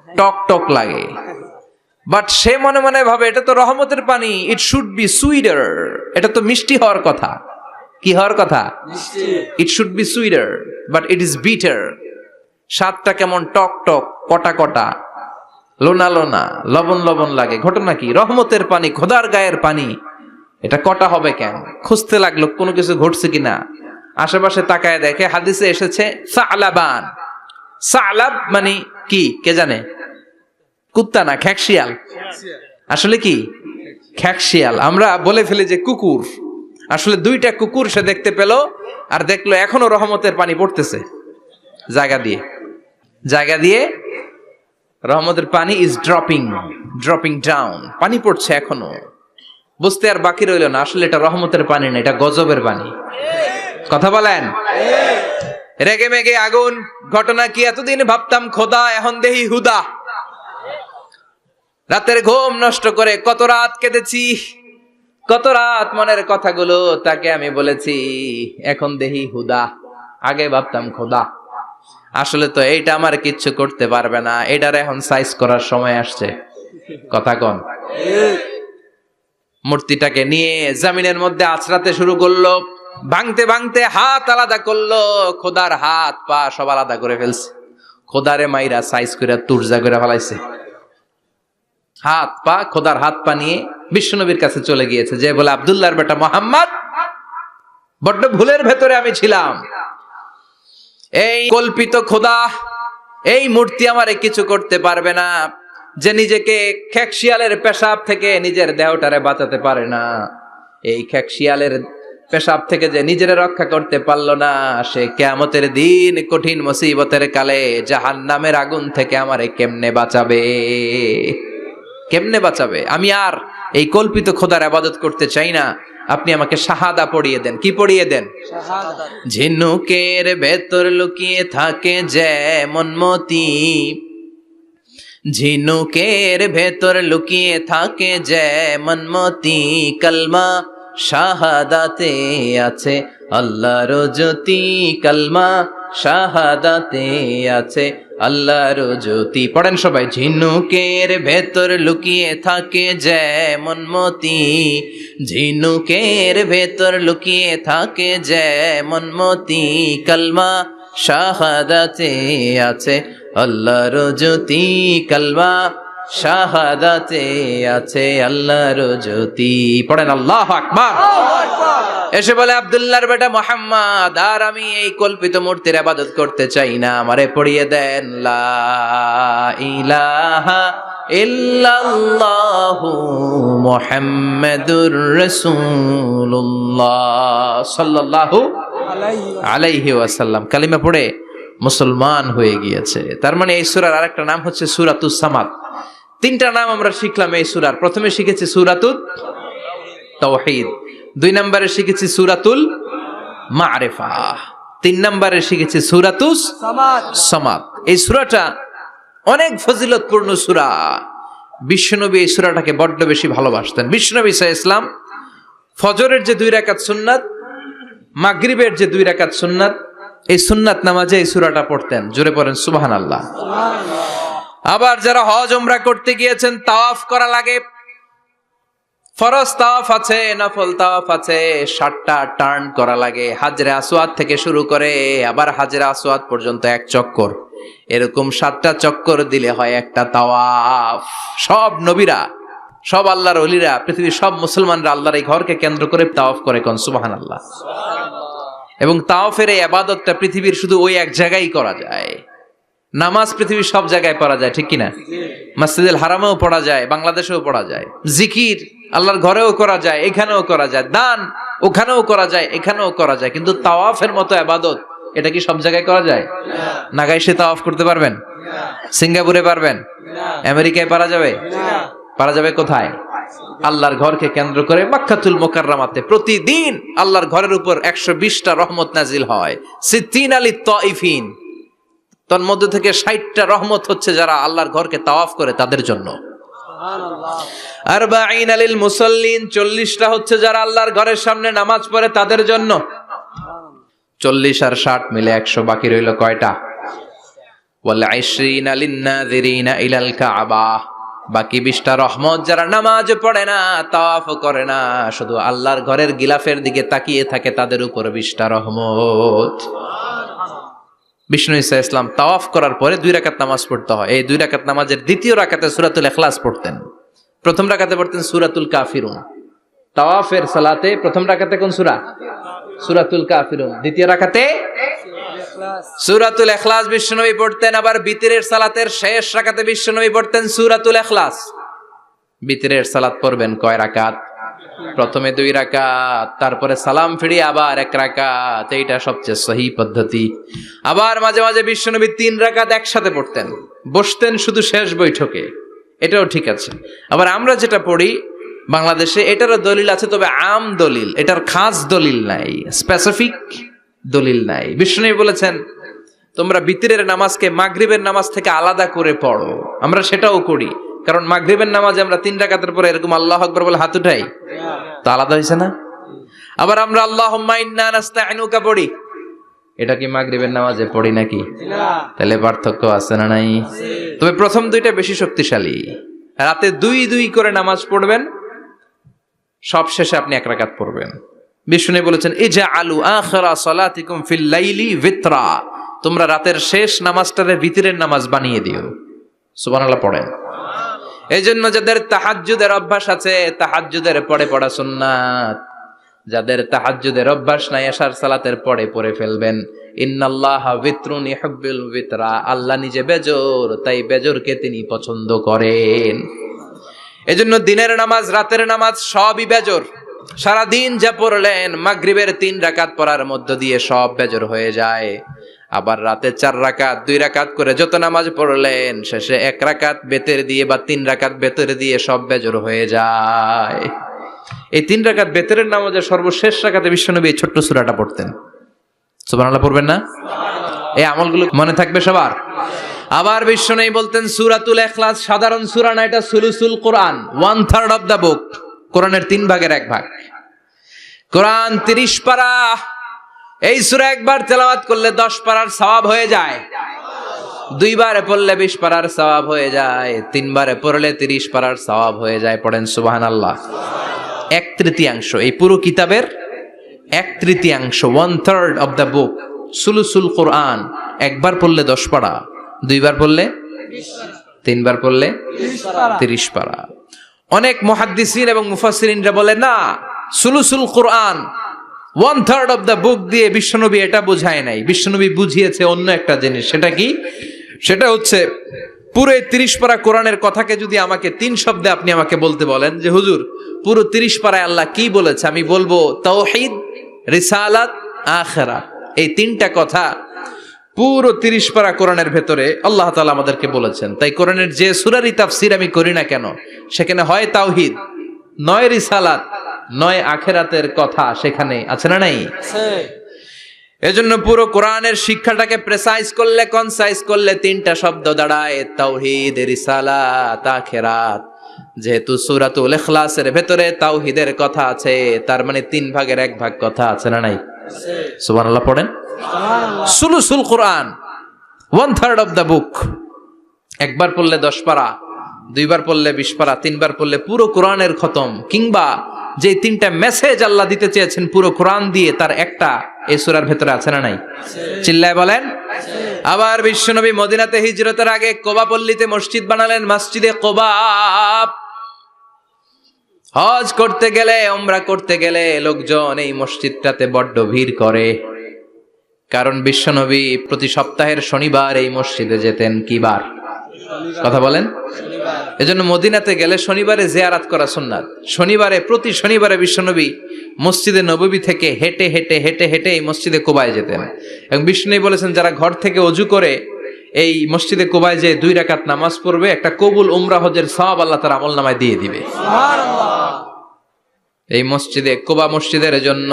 টক টক লাগে। বাট সে মনে মনে ভাবে এটা তো রহমতের পানি, ইট শুড বি সুইটার। এটা তো মিষ্টি হওয়ার কথা। কি হওয়ার কথা? It should be sweeter, but it is bitter. স্বাদটা কেমন টক টক, কটা কটা, লোনা লোনা, লবণ লবণ লাগে। ঘটনা কি? রহমতের পানি, খোদার গায়ের পানি, এটা কটা হবে কেন? খুঁজতে লাগলো কোনো কিছু ঘটছে কিনা। আশেপাশে তাকায় দেখে হাদিসে এসেছে সালাবান। সালাব মানে কি কে জানে? কুত্তা না, খ্যাকশিয়াল। আসলে কি? খ্যাকশিয়াল। আমরা বলে ফেলি যে কুকুর, আসলে দুইটা কুকুর সে দেখতে পেল, আর দেখলো এখনো রহমতের পানি পড়তেছে জায়গা দিয়ে জায়গা দিয়ে। রহমতের পানি ইজ ড্রপিং ডাউন, পানি পড়ছে এখনো। বুঝতে আর বাকি রইল না আসলে এটা রহমতের পানি না, এটা গজবের পানি। কথা বলেন। রেগে মেগে আগুন। ঘটনা কি? এতদিন ভাবতাম খোদা, এখন দেহি হুদা। রাতের ঘুম নষ্ট করে কত রাত কেঁদেছি, কত রাত মনের কথাগুলো তাকে আমি বলেছি, এখন দেহি হুদা। আগে ভাবতাম খোদা। আসলে তো এইটা আমার কিচ্ছু করতে পারবে না, এটার এখন সাইজ করার সময় আসছে। কথা কন। মূর্তিটাকে নিয়ে জমিনের মধ্যে আছড়াতে শুরু করলো, ভাঙতে ভাঙতে হাত আলাদা করলো, খোদার হাত পা সব আলাদা করে ফেলছে। খোদারে মাইরা সাইজ করে তুরজা করে ফেলাইছে। হাত পা, খোদার হাত পা নিয়ে বিশ্বনবীর কাছে চলে গিয়েছে, যে বলে আব্দুল্লাহর বেটা মোহাম্মদ, বড্ড ভুলের ভেতরে আমি ছিলাম। এই কল্পিত খোদা, এই মূর্তি আমারে কিছু করতে পারবে না, যে নিজেকে খ্যাকশিয়ালের পেশাব থেকে নিজের দেহটারে বাঁচাতে পারে না। এই খ্যাকশিয়ালের পেশাব থেকে যে নিজের রক্ষা করতে পারলো না, সে কিয়ামতের দিন কঠিন মুসিবতের কালে জাহান্নামের আগুন থেকে আমারে কেমনে বাঁচাবে? কেমনে বাঁচাবে? আমি আর এই কল্পিত খোদার ইবাদত করতে চাই না। আপনি আমাকে শাহাদা পড়িয়ে দেন। কি পড়িয়ে দেন? ঝিনুকের ভেতর লুকিয়ে থাকে যেমন মতি, ঝিনুকের ভেতর লুকিয়ে থাকে যেমন মতি, কলমা শাহাদাতে আছে আল্লাহর জ্যোতি, কলমা শাহাদাতে আছে আল্লাহর জ্যোতি। পড়েন সবাই। ঝিনুকের ভেতর লুকিয়ে থাকে যেমন মতি, ঝিনুকের ভেতর লুকিয়ে থাকে যেমন মতি, কলমা শাহাদাতে আছে আল্লাহর জ্যোতি, কলমা শাহাদাতে আছে আল্লাহর জ্যোতি। পড়েন আল্লাহু আকবার। এসে বলে আব্দুল্লাহর বেটা মুহাম্মদ, আর আমি এই কল্পিত মূর্তির ইবাদত করতে চাই না, আমারে পড়িয়ে দেন লা ইলাহা ইল্লাল্লাহু মুহাম্মাদুর রাসূলুল্লাহ সাল্লাল্লাহু আলাইহি ওয়াসাল্লাম। কালিমা পড়ে মুসলমান হয়ে গিয়েছে। তার মানে এই সূরার আরেকটা নাম হচ্ছে সূরাতুস সামাদ। তিনটা নাম আমরা শিখলাম এই সূরার। প্রথমে শিখেছি সূরাতুত তাওহীদ, 2 নম্বরে শিখেছি সূরাতুল মারিফা, 3 নম্বরে শিখেছি সূরাতুস সামাদ। এই সূরাটা অনেক ফজিলতপূর্ণ সূরা। বিশ্বনবী এই সূরাটাকে বড্ড বেশি ভালোবাসতেন। বিশ্বনবী সাল্লাল্লাহু আলাইহি ওয়াসাল্লাম ফজরের যে 2 রাকাত সুন্নাত, মাগরিবের যে 2 রাকাত সুন্নাত, এই সুন্নাত নামাজে এই সূরাটা পড়তেন। জোরে পড়েন সুবহানাল্লাহ। আবার যারা হজ উমরা করতে গিয়েছেন, তাওয়াফ করা লাগে, ফরজ তাওয়াফ আছে, নফল তাওয়াফ আছে, 7টা টার্ন করা লাগে। হাজরে আসওয়াদ থেকে শুরু করে আবার হাজরে আসওয়াদ পর্যন্ত 1 চক্কর, এরকম 7টা চক্কর দিলে হয় একটা তাওয়াফ। সব নবীরা, সব আল্লাহর ওলিরা, পৃথিবীর সব মুসলমানরা আল্লাহর এই ঘরকে কেন্দ্র করে তাওয়াফ করে। কোন সুবহানাল্লাহ। এবং তাওয়াফের এই ইবাদতটা পৃথিবীর শুধু ওই এক জায়গায় করা যায়। নামাজ পৃথিবীর সব জায়গায় পড়া যায়, ঠিক কিনা? মসজিদুল হারামেও পড়া যায়, বাংলাদেশেও পড়া যায়। জিকির আল্লাহর ঘরেও করা যায়, এখানেও করা যায়। দান ওখানেও করা যায়, এখানেও করা যায়। কিন্তু তাওয়াফের মতো ইবাদত, এটা কি সব জায়গায় করা যায়? নাগাইশে তাওয়াফ করতে পারবেন? সিঙ্গাপুরে পারবেন? আমেরিকায় পারা যাবে? পারা যাবে কোথায়? আল্লাহর ঘরকে কেন্দ্র করে মক্কাতুল মুকাররমাতে প্রতিদিন আল্লাহর ঘরের উপর 120টা রহমত নাজিল হয়। সিদ্দিন আলী তাইফিন, তার মধ্যে থেকে 60টা রহমত হচ্ছে যারা আল্লাহর ঘরকে তাওয়াফ করে তাদের জন্য। আরবাঈন লিল মুসাল্লিন, 40টা হচ্ছে যারা আল্লাহর ঘরের সামনে নামাজ পড়ে তাদের জন্য। 40 আর 60 মিলে 100, বাকি রইল কয়টা? ওয়াল 20 লিন-নাযিরিনা ইলাল কাবা, বাকি 20টা রহমত যারা নামাজ পড়ে না, তাওয়াফ করে না, শুধু আল্লাহর ঘরের গিলাফের দিকে তাকিয়ে থাকে তাদের উপর 20টা রহমত। বিষ্ণু ঈসা ইসলাম তাওয়াফ করার পরে 2 রাকাত নামাজ পড়তে হয়। এই 2 রাকাত নামাজের দ্বিতীয় রাকাতে সূরাতুল ইখলাস পড়তেন, প্রথম রাকাতে পড়তেন সূরাতুল কাফিরুন। তাওয়াফের সালাতে প্রথম রাকাতে কোন সূরা? সূরাতুল কাফিরুন। দ্বিতীয় রাকাতে সূরাতুল ইখলাস বিশ্বনবী পড়তেন। আবার বিতরের সালাতের শেষ রাকাতে বিশ্বনবী পড়তেন সূরাতুল ইখলাস। বিতরের সালাত পড়বেন কয় রাকাত? প্রথমে 2 রাকাত, তারপরে সালাম ফিরিয়ে আবার 1 রাকাত। এইটা সবচেয়ে সহি পদ্ধতি। আবার মাঝে মাঝে বিশ্বনবী 3 রাকাত একসাথে পড়তেন, বসতেন শুধু শেষ বৈঠকে, এটাও ঠিক আছে। আবার আমরা যেটা পড়ি বাংলাদেশে, এটারও দলিল আছে, তবে আম দলিল, এটার খাস দলিল নাই, স্পেসিফিক দলিল নাই। বিষ্ণু বলেছেন তোমরা বিতরের নামাজকে মাগরিবের নামাজ থেকে আলাদা করে পড়ো। আমরা সেটাও করি, কারণ মাগরিবের নামাজে আমরা 3 রাকাতের পরে এরকম আল্লাহু আকবার বলে হাত উঠাই, তো আলাদা হয়েছে না? আবার আমরা আল্লাহুম্মা ইন্না নাস্তাইনুকা পড়ি, এটা কি মাগরিবের নামাজে পড়ি নাকি? তাহলে পার্থক্য আছে না নাই? তবে প্রথম 2টা বেশি শক্তিশালী। রাতে 2 করে নামাজ পড়বেন, সব শেষে আপনি 1 রাকাত পড়বেন। বিষ্ণু বলেছেন ইজআলু আখিরা সালাতিকুম ফিল লাইলি বিতরা, তোমরা রাতের শেষ নামাজটারে বিতরের নামাজ বানিয়ে দিও। সুবহানাল্লাহ পড়েন। এইজন্য যাদের তাহাজ্জুদের অভ্যাস আছে, তাহাজ্জুদের পরে পড়া সুন্নাত। যাদের তাহাজ্জুদের অভ্যাস নাই, এশার সালাতের পরে পড়ে ফেলবেন। ইন্নাল্লাহা বিতরুন ইউহিব্বুল বিতরা, আল্লাহ নিজে বেজর, তাই বেজরকে তিনি পছন্দ করেন। এজন্য দিনের নামাজ রাতের নামাজ সবই বেজর। সারা দিন যা পড়লেন মাগরিবের 3 রাকাত পড়ার মধ্য দিয়ে সব বেজর হয়ে যায়। আবার রাতে 4 রাকাত 2 রাকাত করে যত নামাজ পড়লেন, শেষে 1 রাকাত বেতের দিয়ে বা 3 রাকাত বেতের দিয়ে সব বেজর হয়ে যায়। এই 3 রাকাত বেতের নামাজের সর্বশেষ রাকাতে বিশ্বনবী এই ছোট্ট সূরাটা পড়তেন। সুবহানাল্লাহ পড়বেন না? এই আমলগুলো মনে থাকবে সবার। আবার বিশ্বনবী বলতেন সূরাতুল ইখলাস সাধারণ সূরা না, এটা সুলুসুল কোরআন, 1/3 অফ দ্য বুক। কোরআনের 3 ভাগের 1 ভাগ। কোরআন 30 পারা। এই সূরা একবার তেলাওয়াত করলে 10 পারার সওয়াব হয়ে যায়। 2 বারে পড়লে 20 পারার সওয়াব হয়ে যায়। 3 বারে পড়লে 30 পারার সওয়াব হয়ে যায়। পড়েন সুবহানাল্লাহ। 1/3 এই পুরো কিতাবের 1/3, 1/3 অফ দ্য বুক, সুলুসুল কোরআন। একবার পড়লে 10 পারা, 2 বার পড়লে 20 পারা, 3 বার পড়লে 30 পারা। অনেক মুহাদ্দিসিন এবং মুফাসসিরিনরা বলে না, সুলুসুল কোরআন 1/3 অফ দ্য বুক দিয়ে বিশ্বনবী এটা বোঝায় নাই। বিশ্বনবী বুঝিয়েছে অন্য একটা জিনিস। সেটা কি? সেটা হচ্ছে পুরো 30 পারা কোরআনের কথাকে যদি আমাকে 3 শব্দে আপনি আমাকে বলতে বলেন যে হুজুর পুরো 30 পারায় আল্লাহ কি বলেছে, আমি বলবো তাওহীদ, রিসালাত, আখিরাত। এই 3টা কথা পুরো 30 পারা কোরআনের ভেতরে আল্লাহ তাআলা আমাদেরকে বলেছেন। তাই কোরআনের যে সূরারই তাফসীর আমি করি না কেন, সেখানে হয় তাওহীদ, নয় রিসালাত, নয় আখিরাতের কথা সেখানে আছে না নাই? এজন্য পুরো কোরআনের শিক্ষাটাকে প্রেসাইজ করলে, কনসাইজ করলে 3টা শব্দ দাঁড়ায়, তাওহীদ, রিসালাত, আখিরাত। যেহেতু সূরাতুল ইখলাসের ভেতরে তাওহীদের কথা আছে, তার মানে 3 ভাগের 1 ভাগ কথা আছে না নাই? সুবহানাল্লাহ পড়েন। সুলুসুল কোরআন 1/3 অফ দ্য বুক। একবার পড়লে 10 পারা, 2 বার পড়লে 20 পারা, 3 বার পড়লে পুরো কোরআনের খতম। কিংবা যে 3টা মেসেজ আল্লাহ দিতে চেয়েছেন পুরো কোরআন দিয়ে, তার একটা এই সূরার ভেতরে আছে না নাই? চিল্লায় বলেন। আবার বিশ্বনবী মদিনাতে হিজরতের আগে কোবা পল্লীতে মসজিদ বানালেন, মসজিদে কোবা। হজ করতে গেলে, উমরা করতে গেলে লোকজন এই মসজিদটাতে বড্ড ভিড় করে, কারণ বিশ্বনবী প্রতি সপ্তাহের শনিবার এই মসজিদে যেতেন। কি বার? কথা বলেন। এজন্য মদিনাতে গেলে শনিবারে জিয়ারাত করা সুন্নাত। শনিবারে, প্রতি শনিবারে বিশ্বনবী মসজিদে নববী থেকে হেঁটে হেঁটে হেঁটে হেঁটে এই মসজিদে কোবায় যেতেন। এবং বিষ্ণু বলেছেন যারা ঘর থেকে ওযু করে এই মসজিদে কুবায় যে 2 রাকাত নামাজ পড়বে, একটা কবুল উমরা হজের সওয়াব আল্লাহ তার আমলনামায় দিয়ে দিবে। এই মসজিদে কুবা মসজিদের জন্য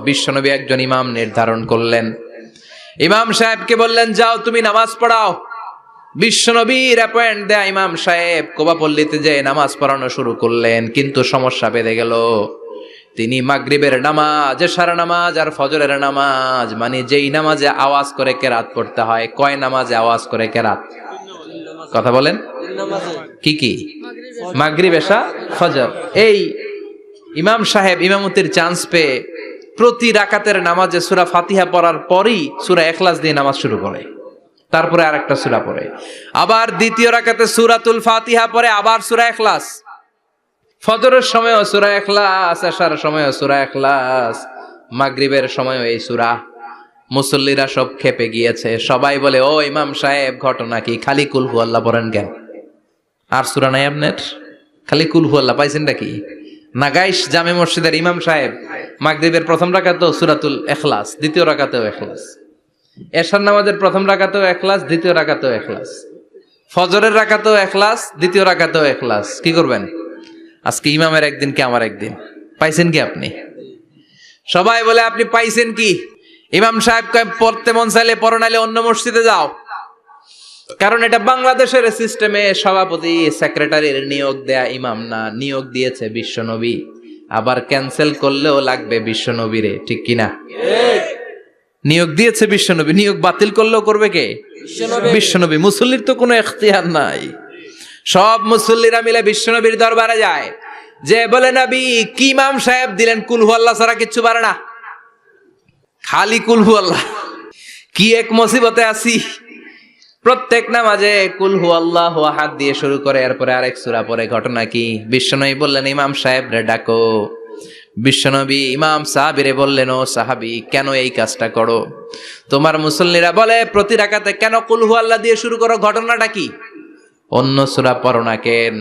বিশ্বনবী একজন ইমাম নির্ধারণ করলেন। ইমাম সাহেবকে বললেন, যাও তুমি নামাজ পড়াও। বিশ্বনবীর অ্যাপয়েন্ট দেয়া ইমাম সাহেব কুবা পল্লীতে যে নামাজ পড়ানো শুরু করলেন, কিন্তু সমস্যা বেঁধে গেল। তিনি মাগরিবের নামাজ, এশার নামাজ আর ফজরের নামাজ, মানে যেই নামাজে আওয়াজ করে কেরাত পড়তে হয়, কয় নামাজে আওয়াজ করে কেরাত? কথা বলেন, কি কি? মাগরিব, এশা, ফজর। এই ইমাম সাহেব ইমামতির চান্স পেয়ে প্রতি রাকাতের নামাজে সূরা ফাতিহা পড়ার পরই সূরা ইখলাস দিয়ে নামাজ শুরু করে, তারপরে আরেকটা সূরা পড়ে, আবার দ্বিতীয় রাকাতে সূরাতুল ফাতিহা পড়ে, আবার সূরা ইখলাস। ফজরের সময়ও সূরা ইখলাস, এশার সময়ও সূরা ইখলাস, মাগরিবের সময়ও এই সূরা। মুসল্লিরা সব খেপে গিয়েছে, সবাই বলে, ও ইমাম সাহেব, ঘটনা কি? খালি কুল হু আল্লাহ পড়েন কেন? আর সূরা নাই আপনার? খালি কুল হু আল্লাহ পাইছেন নাকি? নাগাইশ জামে মসজিদের ইমাম সাহেব মাগরিবের প্রথম রাকাতেও সূরাতুল ইখলাস, দ্বিতীয় রাকাতেও ইখলাস, এশার নামাজের প্রথম রাকাতেও ইখলাস, দ্বিতীয় রাকাতেও ইখলাস, ফজরের রাকাতেও ইখলাস, দ্বিতীয় রাকাতেও ইখলাস। কি করবেন? আজকে ইমামের একদিন কি আমার একদিন। পাইছেন কি আপনি? সবাই বলে, আপনি পাইছেন কি? ইমাম সাহেব কয়, পড়তে মন চাইলে পড়ো, নাইলে অন্য মসজিদে যাও। কারণ এটা বাংলাদেশের সিস্টেমে সভাপতি সেক্রেটারির নিয়োগ দেয়া ইমাম না, নিয়োগ দিয়েছে বিশ্বনবী। আবার ক্যান্সেল করলেও লাগবে বিশ্বনবীরে, ঠিক কিনা? নিয়োগ দিয়েছে বিশ্বনবী, নিয়োগ বাতিল করলেও করবে কে? বিশ্বনবী। মুসল্লির তো কোনো এখতিয়ার নাই। সব মুসল্লিরা মিলে বিশ্বনবীর দরবারে যায়, যে বলে, নবী কি ইমাম সাহেব দিলেন, কুল হু আল্লাহ ছাড়া কিচ্ছু পারে না, খালি কুল হু আল্লাহ। কি এক মুসিবতে আছি। প্রত্যেক নামাজে কুল হু আল্লাহু আহাদ দিয়ে শুরু করে, এরপরে আরেক সূরা পড়ে। ঘটনা কি? বিশ্বনবী বললেন, ইমাম সাহেব রে ডাকো। বিশ্বনবী ইমাম সাহাবীরে বললেন, ও সাহাবী, কেন এই কাজটা করো? তোমার মুসল্লিরা বলে প্রতি রাকাতে কেন কুল হু আল্লাহ দিয়ে শুরু করো, ঘটনাটা কি? অন্য সূরা পড়ো না কেন?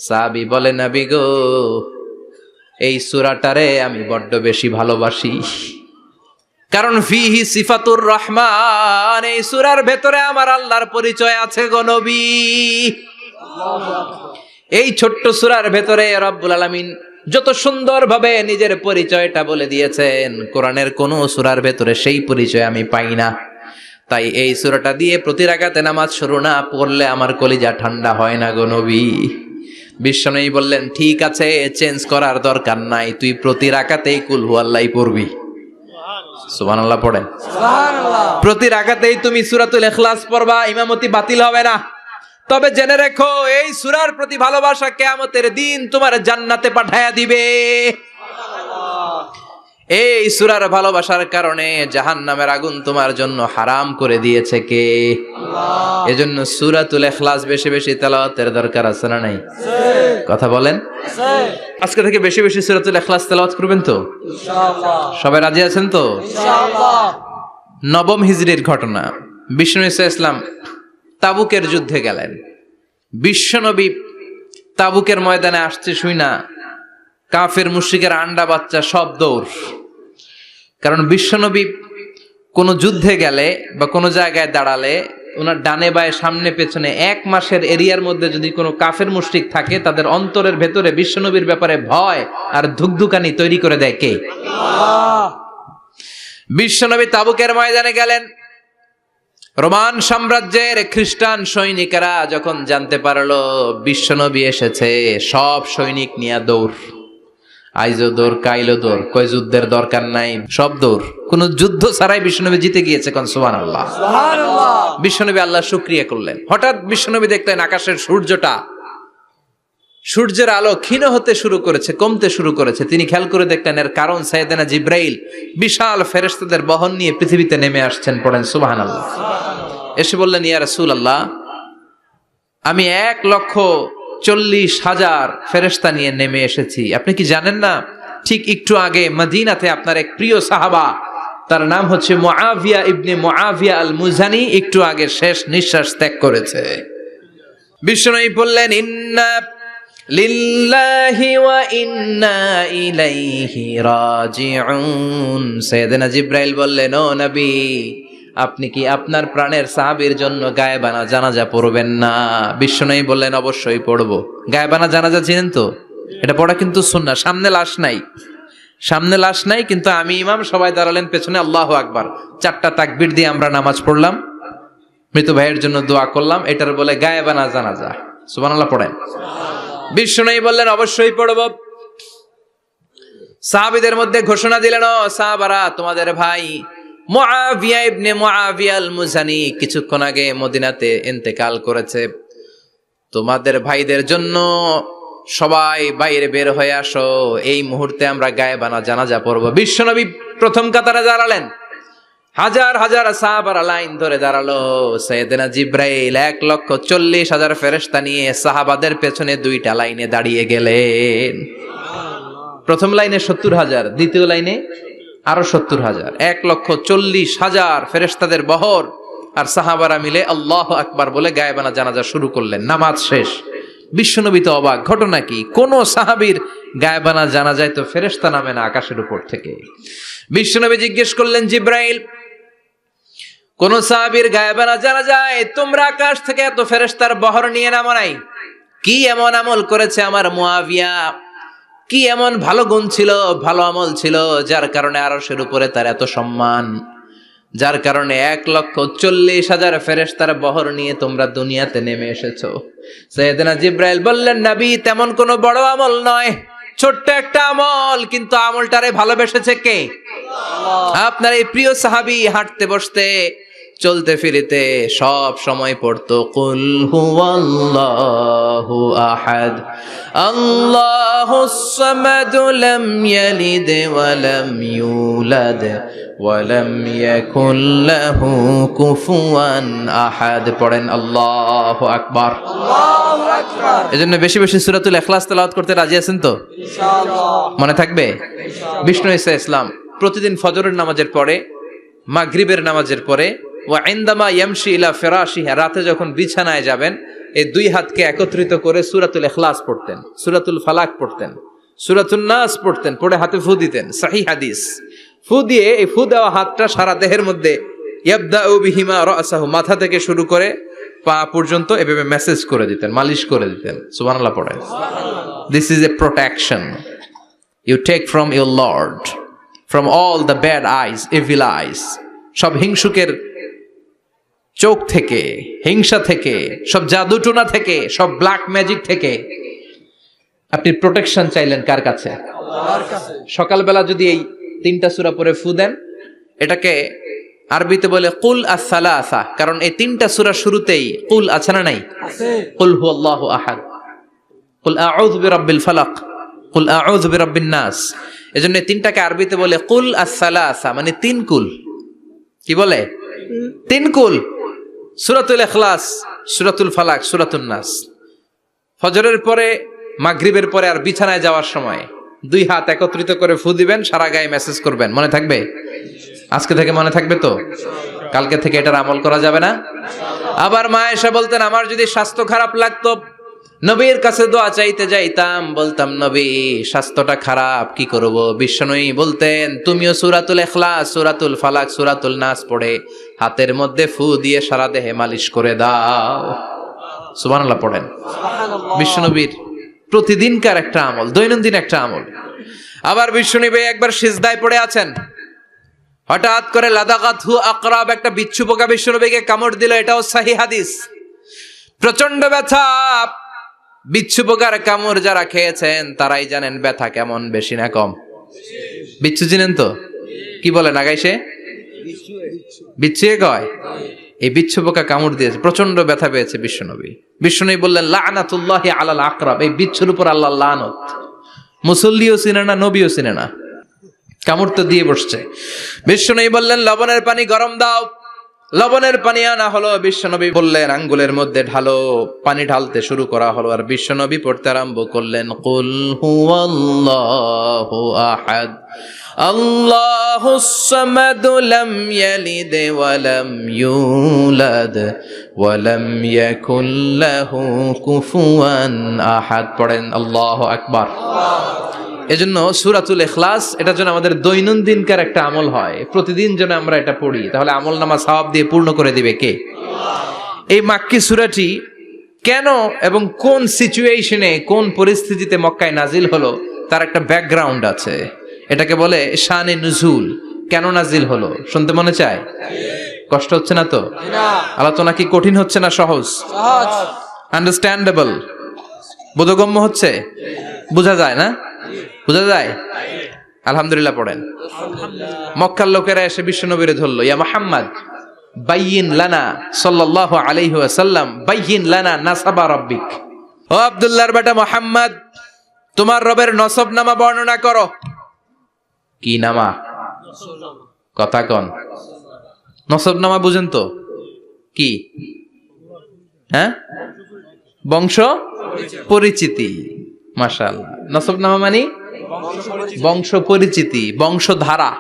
সাহাবী বলে, নবী গো, এই সূরাটারে আমি বড্ড বেশি ভালোবাসি, কারণ ফিহি সিফাতুর রহমান, এই সূরার ভেতরে আমার আল্লাহর পরিচয় আছে গো নবী। এই ছোট্ট সূরার ভেতরে রব্বুল আলামিন যত সুন্দরভাবে নিজের পরিচয়টা বলে দিয়েছেন, কোরআনের কোন সূরার ভেতরে সেই পরিচয় আমি পাই না। তাই এই সূরাটা দিয়ে প্রতি রাকাতে নামাজ শুরু না পড়লে আমার কলিজা ঠান্ডা হয় না গো নবী। বিশ্বনবী বললেন, ঠিক আছে, চেঞ্জ করার দরকার নাই, তুই প্রতি রাকাতেই কুল হু আল্লাহই পড়বি। সুবহানাল্লাহ পড়েন। সুবহানাল্লাহ। প্রতি রাকাতেই তুমি সূরাতুল ইখলাস পড়বা, ইমামতি বাতিল হবে না। তবে জেনে রেখো, এই সূরার প্রতি ভালোবাসা কিয়ামতের দিন তোমার জান্নাতে পাঠায়া দিবে। এই সূরার ভালোবাসার কারণে জাহান্নামের আগুন তোমার জন্য হারাম করে দিয়েছে কে? আল্লাহ। এজন্য সূরাতুল ইখলাস বেশি বেশি তেলাওয়াতের দরকার আছে না নাই? কথা বলেন। আজকে থেকে বেশি বেশি সূরাতুল ইখলাস তেলাওয়াত করবেন তো ইনশাআল্লাহ। সবাই রাজি আছেন তো? ইনশাআল্লাহ। নবম হিজরির ঘটনা। বিষ্ণু ঈসা ইসলাম তাবুকের যুদ্ধে গেলেন। বিশ্বনবী তাবুকের ময়দানে আসছে শুই না, কাফের মুশরিকের আন্ডা বাচ্চা সব দৌড়। কারণ বিশ্বনবী কোনো যুদ্ধে গেলে বা কোনো জায়গায় দাঁড়ালে ওনার ডানে বায়ে সামনে পেছনে 1 মাসের এরিয়ার মধ্যে যদি কোনো কাফের মুশরিক থাকে, তাদের অন্তরের ভেতরে বিশ্বনবীর ব্যাপারে ভয় আর ধুকধুকানি তৈরি করে দেয় কে? আল্লাহ। বিশ্বনবী তাবুকের ময়দানে গেলেন। রোমান সাম্রাজ্যের খ্রিস্টান সৈনিকেরা যখন জানতে পারলো বিশ্বনবী এসেছে, সব সৈনিক নিয়ে দৌড়। আইজো দৌড়, কাইলো দৌড়, কয় যুদ্ধের দরকার নাই, সব দৌড়। কোন যুদ্ধ ছাড়াই বিশ্বনবী জিতে গিয়েছে, কোন সুবহানাল্লাহ। সুবহানাল্লাহ। বিশ্বনবী আল্লাহ শুকরিয়া করলেন। হঠাৎ বিশ্বনবী দেখলেন আকাশের সূর্যের আলো ক্ষীণ হতে শুরু করেছে, কমতে শুরু করেছে। তিনি খেয়াল করে দেখলেন এর কারণ সাইয়েদনা জিব্রাইল বিশাল ফেরেশতাদের বহন নিয়ে পৃথিবীতে নেমে আসছেন। পড়েন সুবহানাল্লাহ। এসে বললেন, ইয়া রাসূলুল্লাহ, আমি 1,40,000 ফেরেশতা নিয়ে নেমে এসেছি। আপনি কি জানেন না, ঠিক একটু আগে মদিনাতে আপনার এক প্রিয় সাহাবা, তার নাম হচ্ছে মুআবিয়া ইবনে মুআবিয়া আল মুজানি, একটু আগে শেষ নিঃশ্বাস ত্যাগ করেছে। বিশ্বনবী বললেন, ইন্না লিল্লাহি ওয়া ইন্না ইলাইহি রাজিউন। সাইয়েদনা জিব্রাইল বললেন, ও নবী, আপনি কি আপনার প্রাণের সাহাবীর জন্য গায়েবানা জানাজা পড়বেন না? বিশ্বনবী বললেন অবশ্যই পড়বো। গায়েবানা জানাজা চিনেন তো? এটা পড়া কিন্তু সুন্নাহ। সামনে লাশ নাই, সামনে লাশ নাই, কিন্তু আমি ইমাম, সবাই দাঁড়ালেন পেছনে, আল্লাহু আকবার 4টা তাকবীর দিয়ে আমরা নামাজ পড়লাম, মৃত ভাইয়ের জন্য দোয়া করলাম, এটার বলে গায়েবানা জানাজা। সুবহানাল্লাহ পড়েন। বিশ্বনবী বললেন অবশ্যই পড়বো। সাহাবীদের মধ্যে ঘোষণা দিলেন, ও সাহাবারা, তোমাদের ভাই মুআবিয়া ইবনে মুআবিয়া আল মুজানি কিছুক্ষণ আগে মদিনাতে ইন্তেকাল করেছে। তোমাদের ভাইদের জন্য সবাই বাইরে বের হয়ে আসো, এই মুহূর্তে আমরা গায়েবানা জানাজা পড়ব। বিশ্বনবী প্রথম কাতারে দাঁড়ালেন, হাজার হাজার সাহাবারা লাইন ধরে দাঁড়ালো। সাইয়েদনা জিব্রাইল 1,40,000 ফেরেশতা নিয়ে সাহাবাদের পেছনে 2টা লাইনে দাঁড়িয়ে গেলেন। প্রথম লাইনে 70,000, দ্বিতীয় লাইনে আরো 70,000, 1,40,000 ফেরেশতাদের বহর। আর সাহাবারা মিলে আল্লাহু আকবার বলে গায়েবানা জানাজা শুরু করলেন। নামাজ শেষ। বিশ্বনবী তো অবাক, ঘটনা কি? কোন সাহাবীর গায়েবানা জানাজায় তো ফেরেশতা নামে না আকাশের উপর থেকে। বিশ্বনবী জিজ্ঞেস করলেন, জিব্রাইল, কোন সাহাবীর গায়েবানা জানাজায় তোমরা আকাশ থেকে এত ফেরেশতার বহর নিয়ে নামো নাই? কি এমন আমল করেছে আমার মুআবিয়া? কি এমন ভালো গুণ ছিল, ভালো আমল ছিল, যার কারণে আরশের উপরে তার এত সম্মান, যার কারণে 1,40,000 ফেরেশতার বহর নিয়ে তোমরা দুনিয়াতে নেমে এসেছো? সাইয়েদনা জিব্রাইল বললেন, নবী, তেমন কোনো বড় আমল নয়, ছোট্ট একটা আমল, কিন্তু আমলটারে ভালোবেসেছে কে? আপনার এই প্রিয় সাহাবী হাঁটতে বসতে চলতে ফিরিতে সব সময় পড়তো কুল হুয়াল্লাহু আহাদ আল্লাহুস সামাদ লাম ইয়ালিদ ওয়া লাম ইউলাদ ওয়া লাম ইয়াকুল লাহু কুফুয়ান আহাদ। পড়েন আল্লাহু আকবার। আল্লাহু আকবার। এজন্য বেশি বেশি সূরাতুল ইখলাস তেলাওয়াত করতে রাজি আছেন তো? ইনশাআল্লাহ। মনে থাকবে? বিষ্ণু ঈসা ইসলাম প্রতিদিন ফজরের নামাজের পরে, মাগরিবের নামাজের পরে, ওয়া ইনদামা ইয়ামশি ইলা ফিরাশিহি, রাতে যখন বিছানায় যাবেন, এই 2 হাতকে একত্রিত করে সূরাতুল ইখলাস পড়তেন, সূরাতুল ফালাক পড়তেন, সূরাতুন নাস পড়তেন, পড়ে হাতে ফু দিতেন। সহিহ হাদিস। ফু দিয়ে এই ফু দেওয়া হাতটা সারা দেহের মধ্যে ইয়াবদাউ বিহিমা রাসাহু, মাথা থেকে শুরু করে পা পর্যন্ত এভাবে মেসেজ করে দিতেন, মালিশ করে দিতেন। সুবহানাল্লাহ পড়েন। This is a protection you take from your lord, from all the bad eyes, evil eyes, সব হিংসুকের চোখ থেকে, হিংসা থেকে, সব জাদুটোনা থেকে, সব ব্ল্যাক ম্যাজিক থেকে আপনি প্রোটেকশন চাইলেন কার কাছে? আল্লাহর কাছে। সকালবেলা যদি এই 3টা সূরা পড়ে ফু দেন, এটাকে আরবিতে বলে কুল আস-সালাসা, কারণ এই 3টা সূরা শুরুতেই কুল আছে না নাই? আছে। কুল হুয়াল্লাহু আহাদ, কুল আউযু বিরাব্বিল ফালাক, কুল আউযু বিরাব্বিন নাস। এজন্য 3টাকে আরবিতে বলে কুল আস-সালাসা, মানে 3 কুল। কি বলে? 3 কুল। সূরাতুল ইখলাস, সূরাতুল ফালাক, সূরাতুন নাস। ফজরের পরে, মাগরিবের পরে আর বিছানায় যাওয়ার সময় 2 হাত একত্রিত করে ফু দিবেন, সারা গায়ে মেসেজ করবেন। মনে থাকবে? আজকে থেকে মনে থাকবে তো? কালকে থেকে এটার আমল করা যাবে না? আবার মা এসে বলতেন, আমার যদি স্বাস্থ্য খারাপ লাগতো, নবীর কাছে দোয়া চাইতে যাইতাম, বলতাম, নবী স্বাস্থ্যটা খারাপ, কি করব? বিশ্বনবী বলতেন, তুমিও সূরাতুল ইখলাস, সূরাতুল ফালাক, সূরাতুল নাস পড়ে হাতের মধ্যে ফু দিয়ে সারা দেহে মালিশ করে দাও। সুবহানাল্লাহ পড়েন। সুবহানাল্লাহ। বিশ্বনবীর প্রতিদিনকার একটা আমল, দৈনন্দিন একটা আমল। আবার বিশ্বনবী একবার সিজদায় পড়ে আছেন, হঠাৎ করে লাদাগাতহু আকরাব, একটা বিচ্ছু পোকা বিশ্বনবীকে কামড় দিল। এটাও সহিহ হাদিস। প্রচন্ড ব্যথা। বিচ্ছু পোকার কামড় যারা খেয়েছেন তারাই জানেন ব্যথা কেমন, বেশি না কম? বিচ্ছু চিনেন তো? কি বলেন আগাইছে? বিচ্ছু কয়। এই বিচ্ছু পোকা কামড় দিয়েছে, প্রচন্ড ব্যথা পেয়েছে বিশ্বনবী। বিশ্বনবী বললেন, লানাতুল্লাহি আলাল আকরাব, এই বিচ্ছুর উপর আল্লাহর লানত। মুসল্লিও চিনে না, নবীও চিনে না, কামড় তো দিয়ে বসছে। বিশ্বনবী বললেন, লবণের পানি গরম দাও। লবণের পানি আনা হলো। বিশ্বনবী বললেন, আঙ্গুলের মধ্যে ঢালো। পানি ঢালতে শুরু করা হলো, আর বিশ্বনবী পড়তে আরম্ভ করলেন, কুল হুয়াল্লাহু আহাদ আল্লাহুস সামাদ লাম ইয়ালিদ ওয়া লাম ইউলাদ ওয়া লাম ইয়াকুল লাহু কুফুয়ান আহাদ। পড়েন আল্লাহু আকবার। এজন্য সূরাতুল ইখলাস এটার জন্য আমাদের দৈনন্দিনকার একটা আমল হয়, প্রতিদিন যেন আমরা এটা পড়ি, তাহলে আমল নামা সওয়াব দিয়ে পূর্ণ করে দিবে কে? এই মাক্কি সূরাটি কেন এবং কোন সিচুয়েশনে, কোন পরিস্থিতিতে মক্কায় নাজিল হলো তার একটা ব্যাকগ্রাউন্ড আছে। এটাকে বলে শানে নুজুল। কেন নাজিল হলো শুনতে মনে চায়? কষ্ট হচ্ছে না তো? না। আলোচনা কি কঠিন হচ্ছে না সহজ? সহজ। আন্ডারস্ট্যান্ডেবল, বোধগম্য হচ্ছে? বোঝা যায় না? বোঝা যায়? আলহামদুলিল্লাহ পড়েন। মক্কার লোকেরা এসে বিশ্বনবীরে ধরলো, ইয়া মুহাম্মদ বাইয়িন লানা সাল্লাল্লাহু আলাইহি ওয়াসাল্লাম বাইয়িন লানা নাসাবা রাব্বিক। ও আব্দুল্লাহর বেটা মুহাম্মদ, তোমার রবের নসবনামা বর্ণনা করো। কি নামা? কথা কন। নসবনামা বুঝেন তো কি? হ্যাঁ, বংশ পরিচিতি। মাশাআল্লাহ। নসবনামা মানে বংশ পরিচিতি, বংশধারা,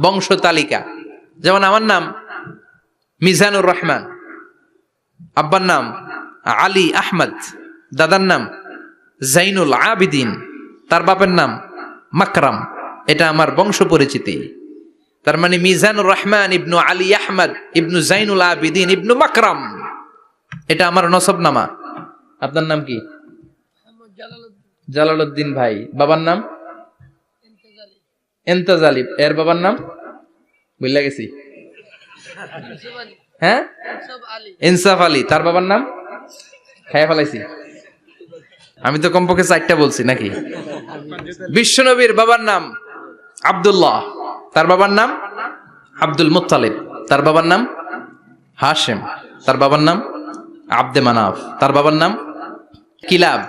বংশ তালিকা। যেমন আমার নাম মিজানুর রহমান, আব্বার নাম আলী আহমদ, দাদার নাম জাইনুল আবিদিন, তার বাপের নাম মাকরাম। এটা আমার বংশ পরিচিতি। তার মানে মিজানুর রহমান ইবনু আলী আহমদ ইবনু জাইনুল আবিদিন ইবনু মাকরাম, এটা আমার নসবনামা। আপনার নাম কি? জালালউদ্দিন ভাই। বাবার নাম এন্তাজালি। এর বাবার নাম বুঝলা গেছি। হ্যাঁ, ইনসাফ আলী। তার বাবার নাম খেয়ে ফেলাইছি আমি তো, কমপক্ষে 4টা বলছি নাকি? বিশ্বনবীর বাবার নাম আব্দুল্লাহ, তার বাবার নাম আব্দুল মুত্তালিব, তার বাবার নাম হাশেম, তার বাবার নাম আব্দে মানাফ, তার বাবার নাম কিলাব,